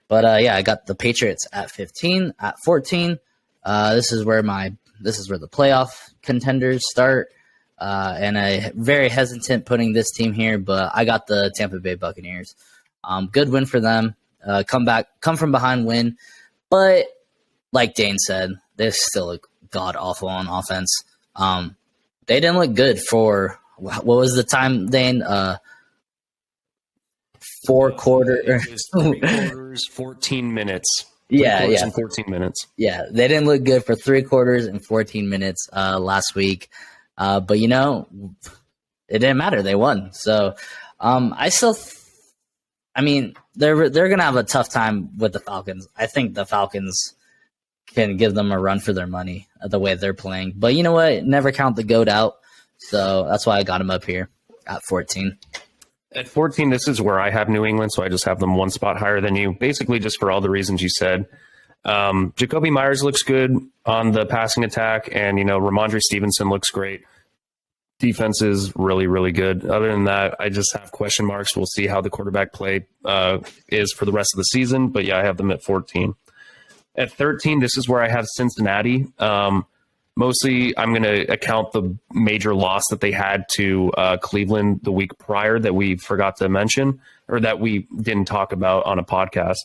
But I got the Patriots at 15. At 14, this is where the playoff contenders start. And I'm very hesitant putting this team here, but I got the Tampa Bay Buccaneers. Good win for them. Come from behind win. But like Dane said, they still look god awful on offense. They didn't look good for what was the time, Dane? 4 quarters. 3 quarters, 14 minutes. And 14 minutes. Yeah, they didn't look good for 3 quarters and 14 minutes last week. But it didn't matter. They won. So they're going to have a tough time with the Falcons. I think the Falcons can give them a run for their money the way they're playing. But you know what? Never count the GOAT out. So that's why I got him up here at 14. At 14, this is where I have New England, so I just have them one spot higher than you, basically just for all the reasons you said. Jacoby Myers looks good on the passing attack, and, Ramondre Stevenson looks great. Defense is really, really good. Other than that, I just have question marks. We'll see how the quarterback play is for the rest of the season, but I have them at 14. At 13, this is where I have Cincinnati. Mostly, I'm going to account the major loss that they had to Cleveland the week prior that we forgot to mention, or that we didn't talk about on a podcast.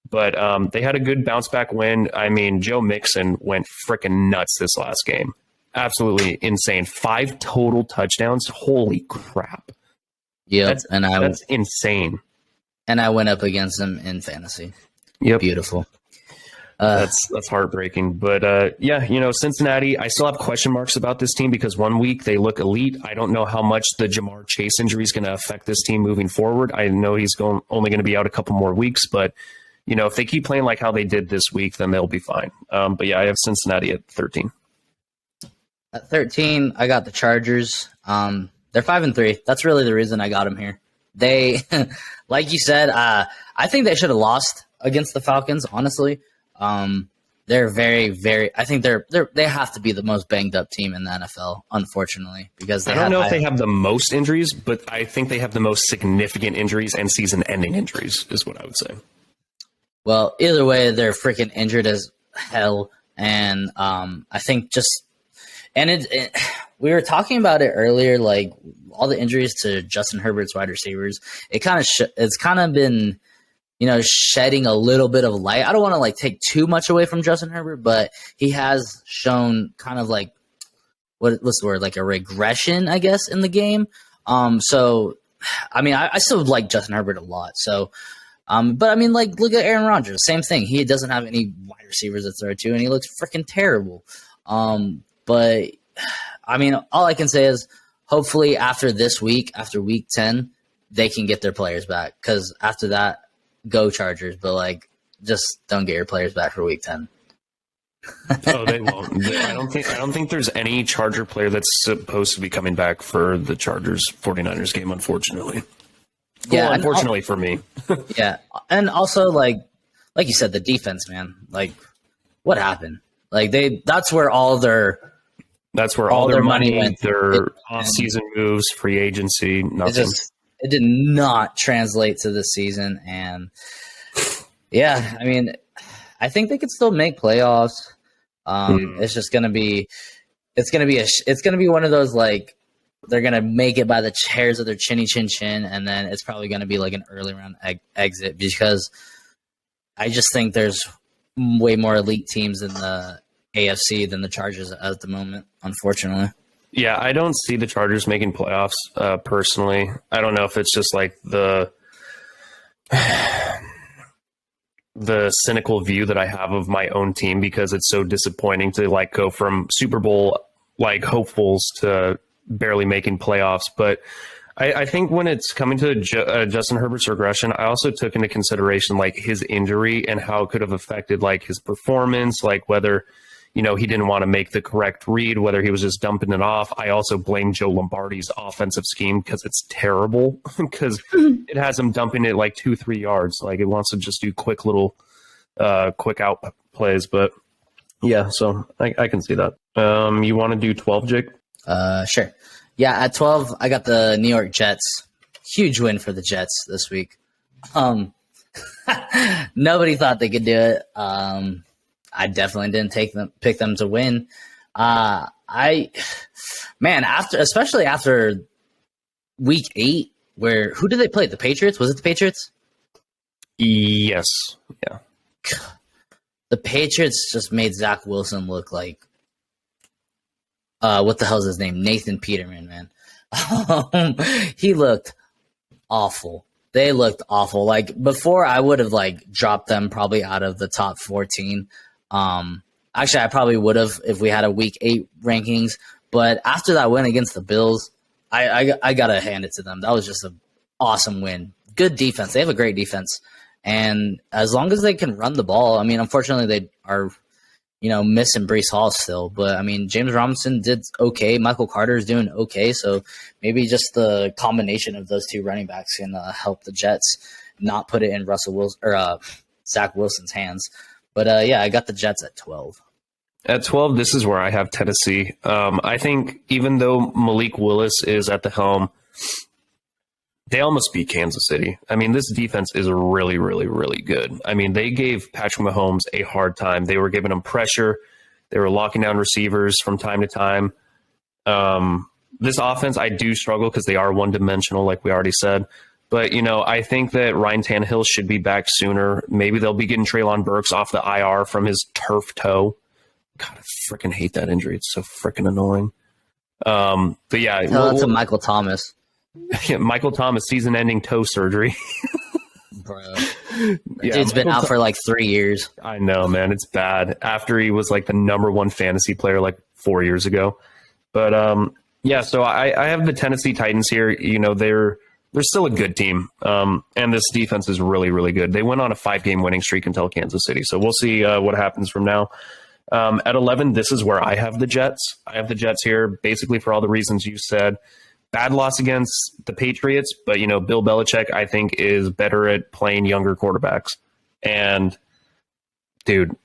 But they had a good bounce back win. I mean, Joe Mixon went freaking nuts this last game. Absolutely insane. 5 total touchdowns. Holy crap. Yeah, that's insane. And I went up against them in fantasy. Yep. Beautiful. That's heartbreaking. But Cincinnati, I still have question marks about this team because one week they look elite. I don't know how much the Jamar Chase injury is going to affect this team moving forward. I know he's only going to be out a couple more weeks, but if they keep playing like how they did this week, then they'll be fine. I have Cincinnati at 13. At 13, I got the Chargers. They're 5-3. That's really the reason I got them here. They, like you said, I think they should have lost against the Falcons, honestly. They're very, very. I think they have to be the most banged up team in the NFL, unfortunately, because I don't know if they have the most injuries, but I think they have the most significant injuries and season-ending injuries, is what I would say. Well, either way, they're freaking injured as hell, and I think we were talking about it earlier, like all the injuries to Justin Herbert's wide receivers. It's kind of been, shedding a little bit of light. I don't want to take too much away from Justin Herbert, but he has shown kind of what's the word, a regression, I guess, in the game. So, I still like Justin Herbert a lot. So, but look at Aaron Rodgers, same thing. He doesn't have any wide receivers to throw to, and he looks freaking terrible. But all I can say is hopefully after this week, after week 10, they can get their players back. Because after that, go Chargers. But just don't get your players back for week 10. Oh, they won't. I don't think there's any Charger player that's supposed to be coming back for the Chargers 49ers game, unfortunately. Yeah, unfortunately for me. Yeah, and also like you said, the defense, man. What happened? That's where all their money went. Their off-season moves, free agency, nothing. It did not translate to this season, and I think they could still make playoffs. It's just gonna be one of those They're going to make it by the hairs of their chinny chin chin, and then it's probably going to be like an early round exit because I just think there's way more elite teams in the AFC than the Chargers at the moment, unfortunately. Yeah, I don't see the Chargers making playoffs personally. I don't know if it's just like the cynical view that I have of my own team because it's so disappointing to like go from Super Bowl like hopefuls to barely making playoffs. But I think when it's coming to Justin Herbert's regression, I also took into consideration like his injury and how it could have affected like his performance, like whether, you know, he didn't want to make the correct read, whether he was just dumping it off. I also blame Joe Lombardi's offensive scheme because it's terrible because it has him dumping it like 2-3 yards. Like it wants to just do quick little quick out plays. But yeah, so I can see that. You want to do 12, Jake? Sure. Yeah, at 12, I got the New York Jets. Huge win for the Jets this week. Nobody thought they could do it. I definitely didn't pick them to win. Especially after week 8, who did they play? The Patriots? Was it the Patriots? Yes. Yeah. The Patriots just made Zach Wilson look like what the hell's his name? Nathan Peterman, man. He looked awful. They looked awful. Like before, I would have like dropped them probably out of the top 14. Actually, I probably would have if we had a week 8 rankings. But after that win against the Bills, I gotta hand it to them. That was just an awesome win. Good defense. They have a great defense, and as long as they can run the ball, I mean, unfortunately, they are, missing Breece Hall still. But I mean, James Robinson did okay. Michael Carter is doing okay. So maybe just the combination of those two running backs can help the Jets not put it in Russell Wilson or Zach Wilson's hands. But yeah, I got the Jets at 12. At 12, this is where I have Tennessee. I think even though Malik Willis is at the helm, they almost beat Kansas City. I mean, this defense is really, really, really good. I mean, they gave Patrick Mahomes a hard time. They were giving him pressure. They were locking down receivers from time to time. This offense, I do struggle because they are one-dimensional, like we already said. But, I think that Ryan Tannehill should be back sooner. Maybe they'll be getting Treylon Burks off the IR from his turf toe. God, I freaking hate that injury. It's so freaking annoying. But yeah. Tell it to Michael Thomas. Yeah, Michael Thomas, season-ending toe surgery. Bro. Dude's been out for like 3 years. I know, man. It's bad. After he was like the number 1 fantasy player like 4 years ago. But yeah, so I have the Tennessee Titans here. They're still a good team. And this defense is really, really good. They went on a 5-game winning streak until Kansas City. So we'll see what happens from now. At 11, this is where I have the Jets. I have the Jets here basically for all the reasons you said. Bad loss against the Patriots, but, Bill Belichick, I think, is better at playing younger quarterbacks. And, dude,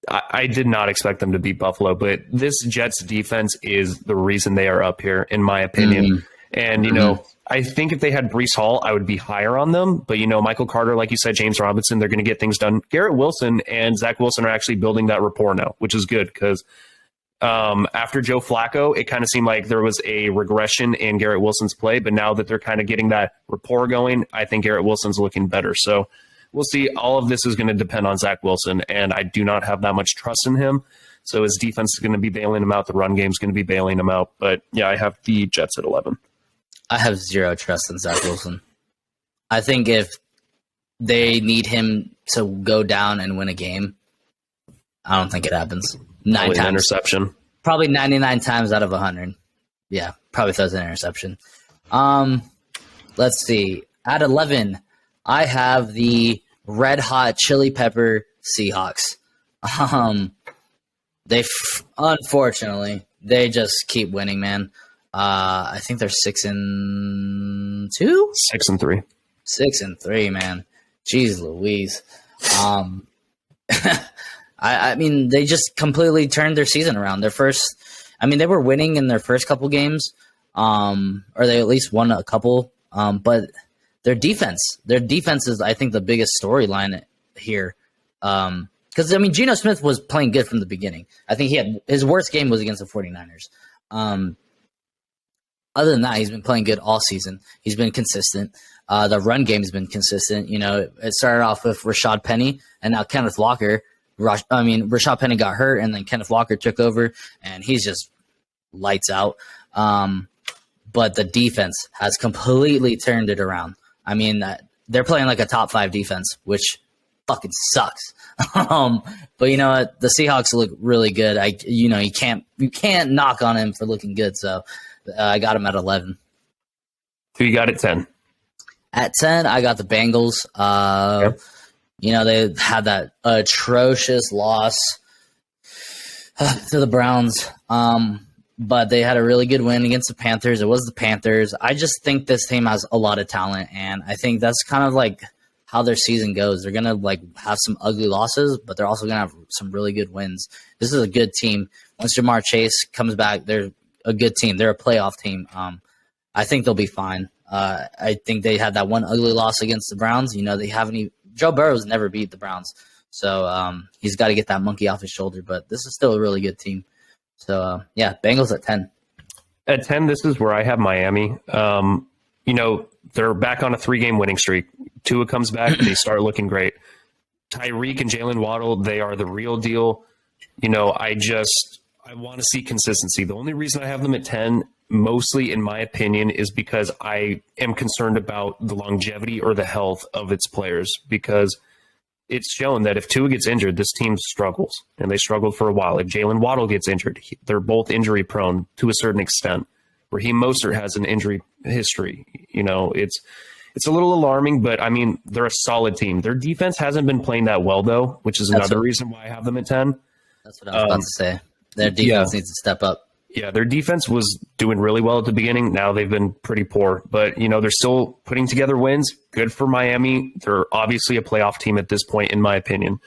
I did not expect them to beat Buffalo, but this Jets defense is the reason they are up here, in my opinion. And, I think if they had Breece Hall, I would be higher on them. But, Michael Carter, like you said, James Robinson, they're going to get things done. Garrett Wilson and Zach Wilson are actually building that rapport now, which is good because after Joe Flacco, it kind of seemed like there was a regression in Garrett Wilson's play. But now that they're kind of getting that rapport going, I think Garrett Wilson's looking better. So we'll see. All of this is going to depend on Zach Wilson, and I do not have that much trust in him. So his defense is going to be bailing him out. The run game is going to be bailing him out. But, yeah, I have the Jets at 11. I have zero trust in Zach Wilson. I think if they need him to go down and win a game, I don't think it happens. 9 times. Interception. Probably 99 times out of 100. Yeah, probably throws an interception. Let's see. At 11, I have the Red Hot Chili Pepper Seahawks. Unfortunately, they just keep winning, man. I think they're 6-2? 6-3. 6-3, man. Jeez Louise. I mean, they just completely turned their season around. They were winning in their first couple games, or they at least won a couple. But their defense is, I think, the biggest storyline here. Because, Geno Smith was playing good from the beginning. I think his worst game was against the 49ers. other than that, he's been playing good all season. He's been consistent. The run game has been consistent. It started off with Rashad Penny, and now Kenneth Walker. Rashad Penny got hurt, and then Kenneth Walker took over, and he's just lights out. But the defense has completely turned it around. I mean, they're playing like a top 5 defense, which fucking sucks. But you know what? The Seahawks look really good. You can't knock on him for looking good. So I got him at 11. Who you got at 10? At 10, I got the Bengals. Yep. They had that atrocious loss to the Browns. But they had a really good win against the Panthers. It was the Panthers. I just think this team has a lot of talent, and I think that's kind of like how their season goes. They're going to have some ugly losses, but they're also going to have some really good wins. This is a good team. Once Jamar Chase comes back, they're a good team. They're a playoff team. I think they'll be fine. I think they had that one ugly loss against the Browns. Joe Burrow's never beat the Browns, so he's got to get that monkey off his shoulder, but this is still a really good team. So, Bengals at 10. At 10, this is where I have Miami. They're back on a 3-game winning streak. Tua comes back, they start looking great. Tyreek and Jalen Waddle, they are the real deal. I want to see consistency. The only reason I have them at 10, mostly in my opinion, is because I am concerned about the longevity or the health of its players, because it's shown that if Tua gets injured, this team struggles, and they struggled for a while. If Jalen Waddle gets injured, they're both injury prone to a certain extent. Raheem Mostert has an injury history. It's a little alarming, but I mean, they're a solid team. Their defense hasn't been playing that well, though, which is another reason why I have them at 10. That's what I was about to say. Their defense needs to step up. Yeah, their defense was doing really well at the beginning. Now they've been pretty poor, but they're still putting together wins. Good for Miami. They're obviously a playoff team at this point, in my opinion.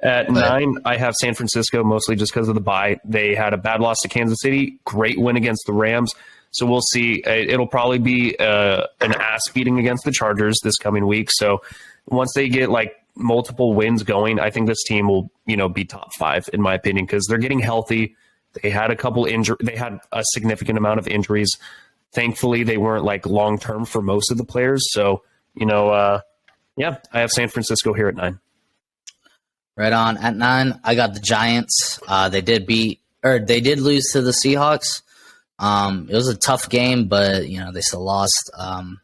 At 9, I have San Francisco, mostly just because of the bye. They had a bad loss to Kansas City, great win against the Rams. So we'll see. It'll probably be an ass beating against the Chargers this coming week. So once they get multiple wins going, I think this team will, be top 5 in my opinion, because they're getting healthy. They had a couple They had a significant amount of injuries. Thankfully, they weren't long term for most of the players. So, I have San Francisco here at 9. Right on. At 9, I got the Giants. They did lose to the Seahawks. It was a tough game, but they still lost.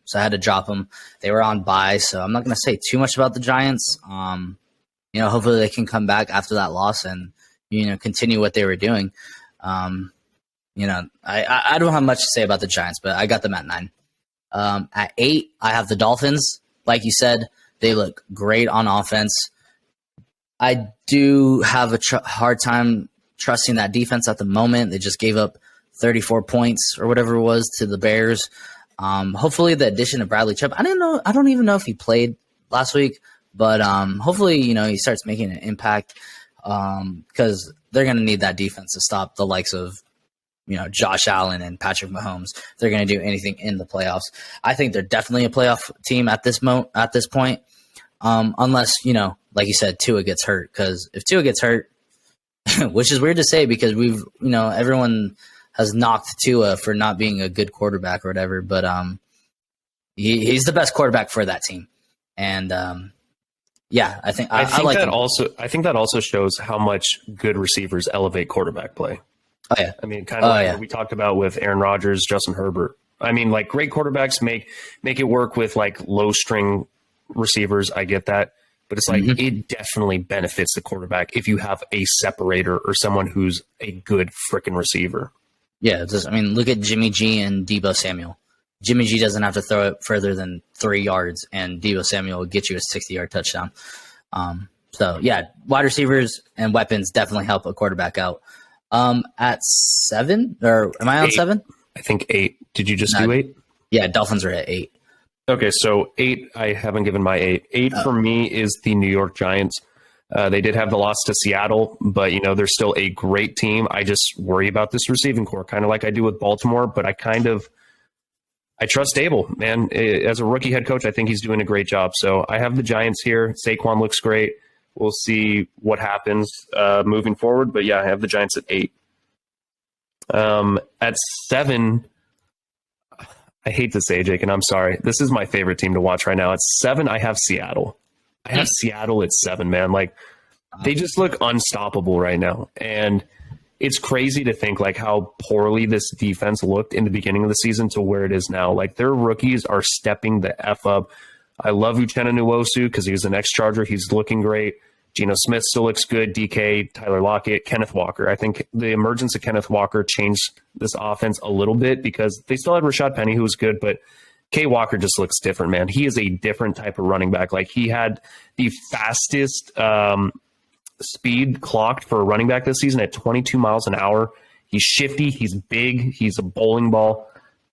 So I had to drop them. They were on bye, so I'm not going to say too much about the Giants. Hopefully they can come back after that loss and continue what they were doing. I don't have much to say about the Giants, but I got them at 9. At 8, I have the Dolphins. Like you said, they look great on offense. I do have a hard time trusting that defense at the moment. They just gave up 34 points or whatever it was to the Bears. Hopefully the addition of Bradley Chubb, I don't even know if he played last week, but hopefully, he starts making an impact because they're going to need that defense to stop the likes of, Josh Allen and Patrick Mahomes. They're going to do anything in the playoffs. I think they're definitely a playoff team at this point. Unless, like you said, Tua gets hurt, because if Tua gets hurt, which is weird to say because everyone has knocked Tua for not being a good quarterback or whatever, but he's the best quarterback for that team. And I think that also shows how much good receivers elevate quarterback play. Oh yeah. I mean, what we talked about with Aaron Rodgers, Justin Herbert. I mean, great quarterbacks make it work with low string receivers. I get that. But it's it definitely benefits the quarterback if you have a separator or someone who's a good freaking receiver. Yeah, look at Jimmy G and Deebo Samuel. Jimmy G doesn't have to throw it further than 3 yards, and Deebo Samuel will get you a 60-yard touchdown. Wide receivers and weapons definitely help a quarterback out. At 7, or am I on 7? I think 8. Did you just do 8? Yeah, Dolphins are at 8. Okay, so 8, I haven't given my 8. 8 for me is the New York Giants. They did have the loss to Seattle, but, they're still a great team. I just worry about this receiving core, kind of like I do with Baltimore, but I trust Dable, man. As a rookie head coach, I think he's doing a great job. So I have the Giants here. Saquon looks great. We'll see what happens moving forward, but I have the Giants at 8. At 7, I hate to say, Jake, and I'm sorry. This is my favorite team to watch right now. At 7, I have Seattle. I have Seattle at 7, man. Like, they just look unstoppable right now. And it's crazy to think, like, how poorly this defense looked in the beginning of the season to where it is now. Like, their rookies are stepping the F up. I love Uchenna Nwosu because he was an ex-Charger. He's looking great. Geno Smith still looks good. DK, Tyler Lockett, Kenneth Walker. I think the emergence of Kenneth Walker changed this offense a little bit because they still had Rashad Penny, who was good, but K. Walker just looks different, man. He is a different type of running back. Like, he had the fastest speed clocked for a running back this season at 22 miles an hour. He's shifty. He's big. He's a bowling ball.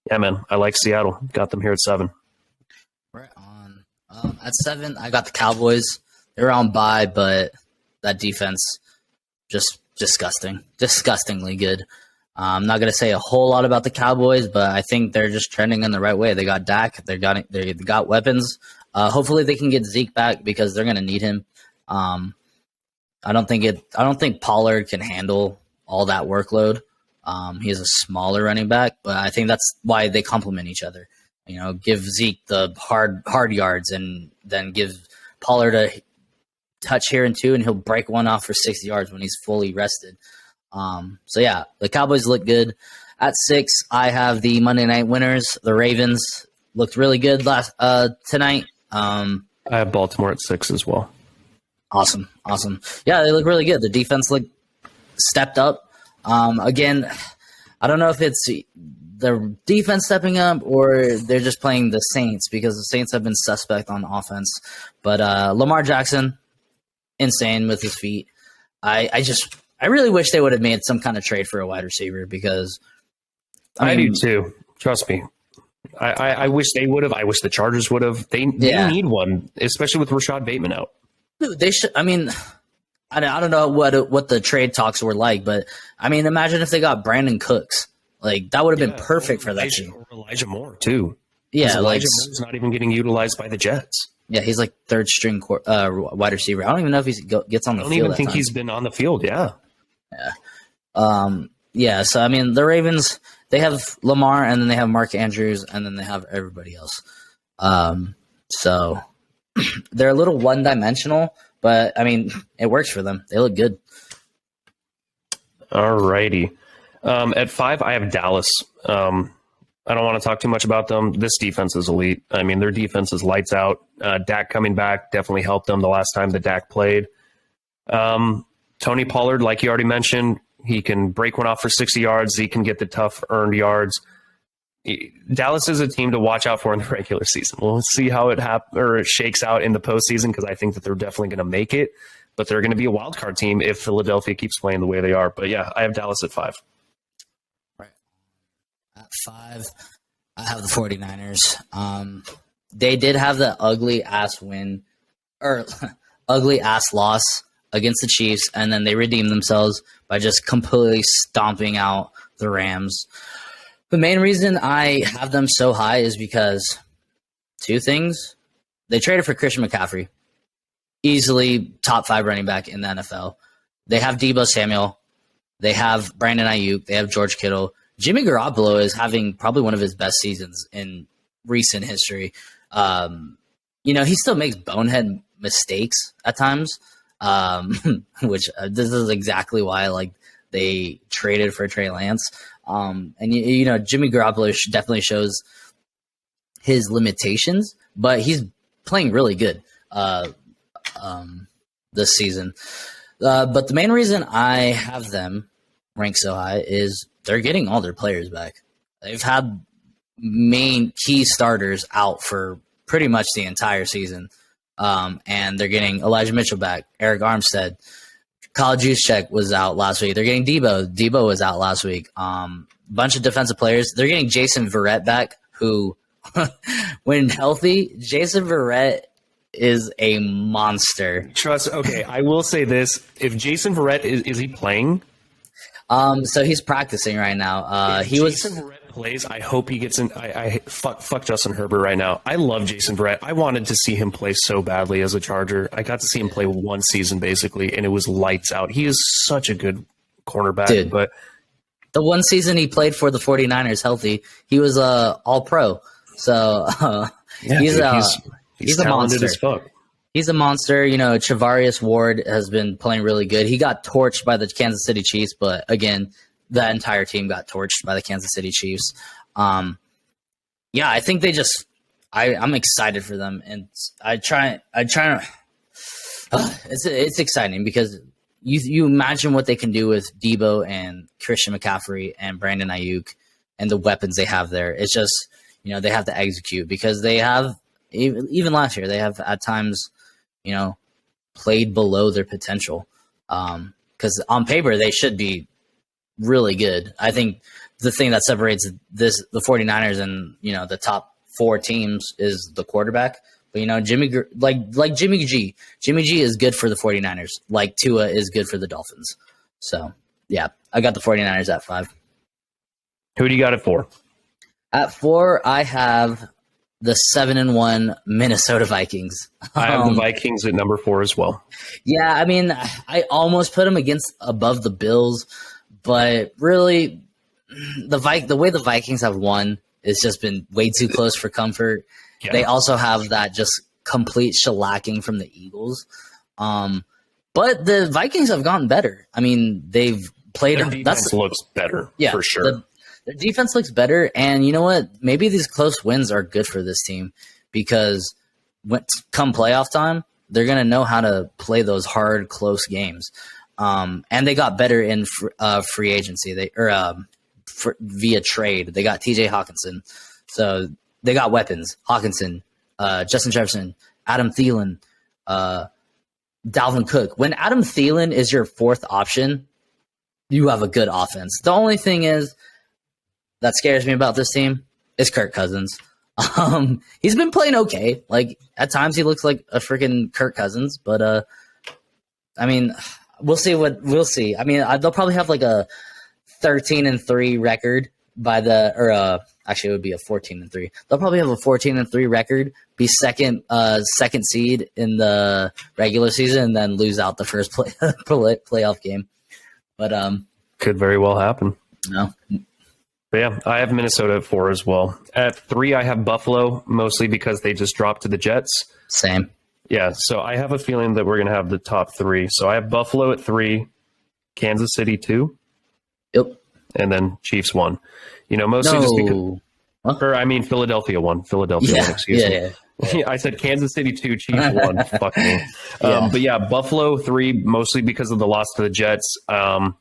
Yeah, man. I like Seattle. Got them here at 7. Right on. At 7, I got the Cowboys. They're on bye, but that defense, just disgustingly good. I'm not going to say a whole lot about the Cowboys, but I think they're just trending in the right way. They got Dak. They got weapons. Hopefully they can get Zeke back because they're going to need him. I don't think Pollard can handle all that workload. He is a smaller running back, but I think that's why they complement each other. You know, give Zeke the hard yards and then give Pollard a touch here and 2, and he'll break one off for 60 yards when he's fully rested. So yeah, the Cowboys look good. At 6, I have the Monday night winners. The Ravens looked really good tonight. I have Baltimore at 6 as well. Awesome. Yeah, they look really good. The defense stepped up. Again, I don't know if it's the defense stepping up or they're just playing the Saints because the Saints have been suspect on offense. But Lamar Jackson, insane with his feet. I really wish they would have made some kind of trade for a wide receiver because I do too. Trust me. I wish they would have. I wish the Chargers would have. They need one, especially with Rashad Bateman out. Dude, they should. I mean, I don't know what the trade talks were like, but I mean, imagine if they got Brandon Cooks. Like, that would have been perfect for that team. Or Elijah Moore too. Yeah, Elijah Moore's not even getting utilized by the Jets. Yeah, he's like third string wide receiver. I don't even know if he gets on the field. I don't even think he's been on the field. Yeah. Yeah. So I mean, the Ravens, they have Lamar, and then they have Mark Andrews, and then they have everybody else. So they're a little one-dimensional, but I mean, it works for them. They look good. All righty. At 5, I have Dallas. I don't want to talk too much about them. This defense is elite. I mean, their defense is lights out. Dak coming back definitely helped them the last time that Dak played. Tony Pollard, like you already mentioned, he can break one off for 60 yards. He can get the tough earned yards. Dallas is a team to watch out for in the regular season. We'll see how it shakes out in the postseason because I think that they're definitely going to make it, but they're going to be a wild card team if Philadelphia keeps playing the way they are. But yeah, I have Dallas at 5. Right. At 5, I have the 49ers. They did have the ugly ass loss against the Chiefs, and then they redeemed themselves by just completely stomping out the Rams. The main reason I have them so high is because 2 things. They traded for Christian McCaffrey, easily top 5 running back in the NFL. They have Deebo Samuel. They have Brandon Ayuk. They have George Kittle. Jimmy Garoppolo is having probably one of his best seasons in recent history. He still makes bonehead mistakes at times, which this is exactly why they traded for Trey Lance. Jimmy Garoppolo definitely shows his limitations, but he's playing really good this season. But the main reason I have them ranked so high is they're getting all their players back. They've had main key starters out for pretty much the entire season. And they're getting Elijah Mitchell back, Eric Armstead. Kyle Juszczyk was out last week. They're getting Debo. Debo was out last week. Bunch of defensive players. They're getting Jason Verrett back, who, when healthy, Jason Verrett is a monster. Okay, I will say this. If Jason Verrett, is he playing? So he's practicing right now. Jason Verrett plays, I hope he gets in. Fuck Justin Herbert right now. I love Jason Verrett. I wanted to see him play so badly as a Charger. I got to see him play one season basically, and it was lights out. He is such a good cornerback. Dude, but The one season he played for the 49ers healthy, he was all pro. So he's a monster. As fuck. He's a monster. You know, Charvarius Ward has been playing really good. He got torched by the Kansas City Chiefs, but again, that entire team got torched by the Kansas City Chiefs. Yeah, I think they just. I'm excited for them, and I try to. It's exciting because you imagine what they can do with Debo and Christian McCaffrey and Brandon Ayuk and the weapons they have there. It's just, you know, they have to execute because they have even last year they have at times, you know, played below their potential. Because on paper they should be really good. I think the thing that separates the 49ers and, you know, the top 4 teams is the quarterback. But, you know, Jimmy G is good for the 49ers, like Tua is good for the Dolphins. So, yeah, I got the 49ers at 5. Who do you got at 4? At 4, I have the 7-1 Minnesota Vikings. I have the Vikings at number 4 as well. Yeah, I mean, I almost put them above the Bills, but really, the way the Vikings have won has just been way too close for comfort. Yeah. They also have that just complete shellacking from the Eagles. But the Vikings have gotten better. I mean, they've played. Their defense looks better, for sure. Their defense looks better. And you know what? Maybe these close wins are good for this team because come playoff time, they're going to know how to play those hard, close games. And they got better in free agency. Via trade. They got TJ Hawkinson. So they got weapons. Hawkinson, Justin Jefferson, Adam Thielen, Dalvin Cook. When Adam Thielen is your 4th option, you have a good offense. The only thing is that scares me about this team is Kirk Cousins. He's been playing okay. Like at times he looks like a freaking Kirk Cousins, but I mean, we'll see. I mean, they'll probably have like a 13-3 record actually it would be a 14-3. They'll probably have a 14-3 record, be second seed in the regular season, and then lose out the first playoff game. But could very well happen. No. But yeah, I have Minnesota at 4 as well. At 3, I have Buffalo, mostly because they just dropped to the Jets. Same. Yeah, so I have a feeling that we're going to have the top 3. So I have Buffalo at 3, Kansas City 2. Yep. And then Chiefs 1. You know, mostly just because... Philadelphia 1. Excuse me. Yeah. I said Kansas City 2, Chiefs 1. Fuck me. Yeah. But yeah, Buffalo 3, mostly because of the loss to the Jets. I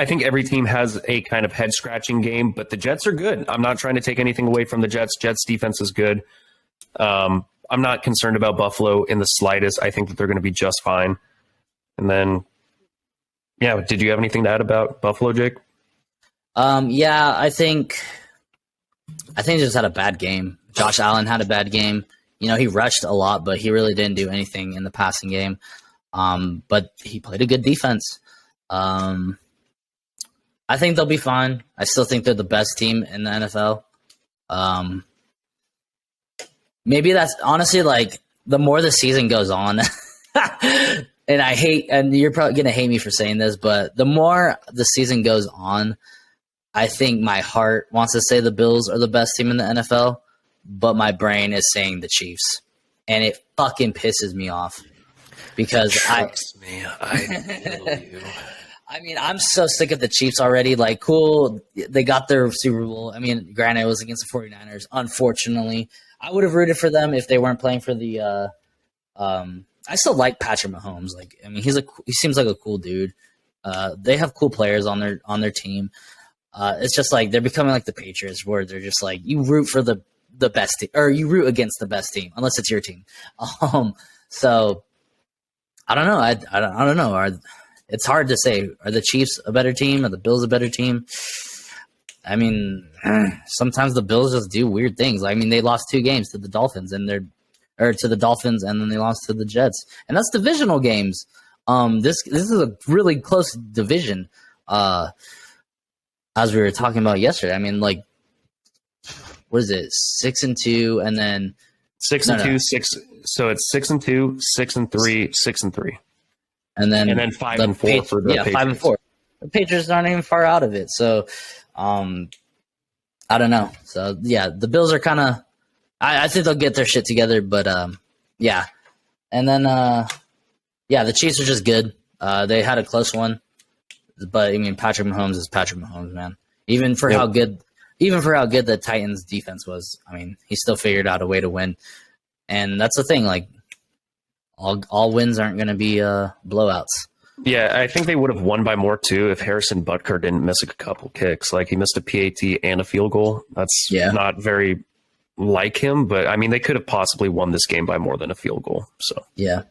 think every team has a kind of head-scratching game, but the Jets are good. I'm not trying to take anything away from the Jets. Jets defense is good. I'm not concerned about Buffalo in the slightest. I think that they're going to be just fine. And then, yeah, did you have anything to add about Buffalo, Jake? Yeah, I think they just had a bad game. Josh Allen had a bad game. You know, he rushed a lot, but he really didn't do anything in the passing game. But he played a good defense. I think they'll be fine. I still think they're the best team in the NFL. Maybe that's honestly like the more the season goes on, and you're probably going to hate me for saying this, but the more the season goes on, I think my heart wants to say the Bills are the best team in the NFL, but my brain is saying the Chiefs. And it fucking pisses me off because I feel you. I mean, I'm so sick of the Chiefs already. Like, cool, they got their Super Bowl. I mean, granted, it was against the 49ers. Unfortunately, I would have rooted for them if they weren't playing for the I still like Patrick Mahomes. Like, I mean, he seems like a cool dude. They have cool players on their team. It's just like they're becoming like the Patriots, where they're just like you root for the best team, or you root against the best team, unless it's your team. So I don't know. I don't know. It's hard to say. Are the Chiefs a better team? Are the Bills a better team? I mean, sometimes the Bills just do weird things. I mean, they lost 2 games to the Dolphins, and then they lost to the Jets, and that's divisional games. This is a really close division. As we were talking about yesterday, I mean, like, what is it? 6-2, and then 6-2, 6. So it's 6-2, 6-3, 6-3, and then 5-4 for the Patriots. 5-4. The Patriots aren't even far out of it. So, I don't know. So, yeah, the Bills are kind of – I think they'll get their shit together. But, yeah. And then, the Chiefs are just good. They had a close one. But, I mean, Patrick Mahomes is Patrick Mahomes, man. Even for how good the Titans defense was, I mean, he still figured out a way to win. And that's the thing, like, all wins aren't going to be blowouts. Yeah, I think they would have won by more, too, if Harrison Butker didn't miss a couple kicks. Like, he missed a PAT and a field goal. That's not very like him, but, I mean, they could have possibly won this game by more than a field goal. So yeah.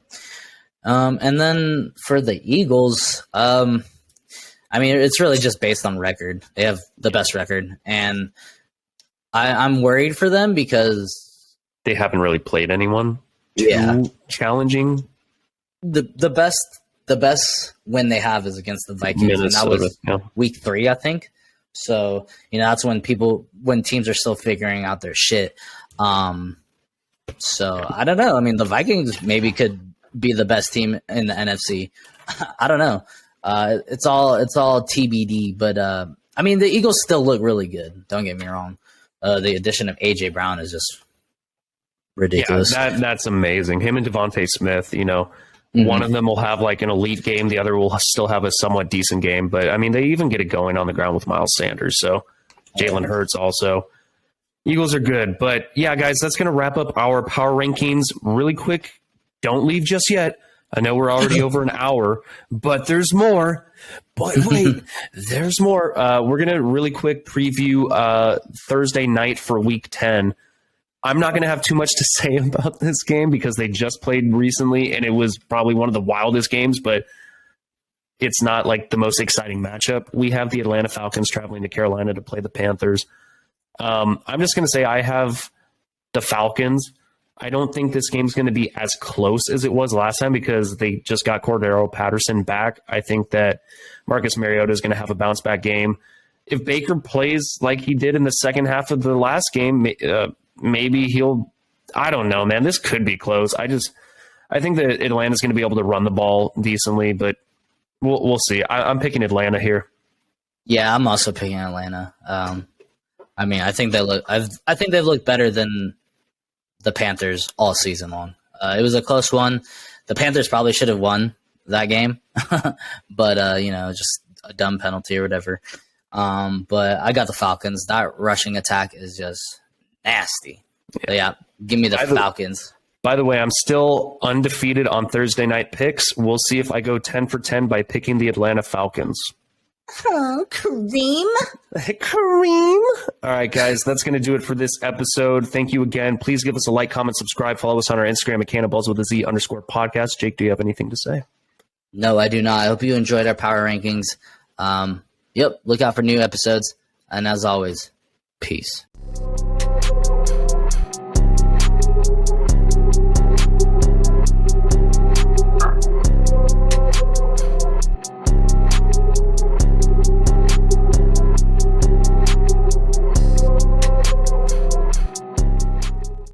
And then for the Eagles, I mean, it's really just based on record. They have the best record. And I'm worried for them because they haven't really played anyone too challenging. The best win they have is against the Vikings, Minnesota, and that was week 3, I think. So, that's when teams are still figuring out their shit. So I don't know. I mean, the Vikings maybe could be the best team in the NFC. I don't know. It's all TBD, but I mean, the Eagles still look really good. Don't get me wrong. The addition of AJ Brown is just ridiculous. Yeah, that's amazing. Him and Devontae Smith, one of them will have like an elite game. The other will still have a somewhat decent game. But I mean, they even get it going on the ground with Miles Sanders. So Jalen Hurts also. Eagles are good. But yeah, guys, that's going to wrap up our power rankings really quick. Don't leave just yet. I know we're already over an hour, but there's more. But wait, there's more. We're going to really quick preview Thursday night for week 10. I'm not going to have too much to say about this game because they just played recently, and it was probably one of the wildest games, but it's not like the most exciting matchup. We have the Atlanta Falcons traveling to Carolina to play the Panthers. I'm just going to say I have the Falcons. I don't think this game's going to be as close as it was last time because they just got Cordero Patterson back. I think that Marcus Mariota is going to have a bounce-back game. If Baker plays like he did in the second half of the last game, maybe he'll – I don't know, man. This could be close. I think that Atlanta's going to be able to run the ball decently, but we'll see. I'm picking Atlanta here. Yeah, I'm also picking Atlanta. I mean, I think they've looked better than the Panthers all season long. It was a close one. The Panthers probably should have won that game, but just a dumb penalty or whatever. But I got the Falcons. That rushing attack is just nasty. Yeah, give me the Falcons. By the way, I'm still undefeated on Thursday night picks. We'll see if I go 10 for 10 by picking the Atlanta Falcons. Oh, Kareem. All right, guys, that's going to do it for this episode. Thank you again. Please give us a like, comment, subscribe, follow us on our Instagram at Cannonballs with a Z _podcast. Jake, do you have anything to say? No, I do not. I hope you enjoyed our power rankings. Look out for new episodes. And as always, peace.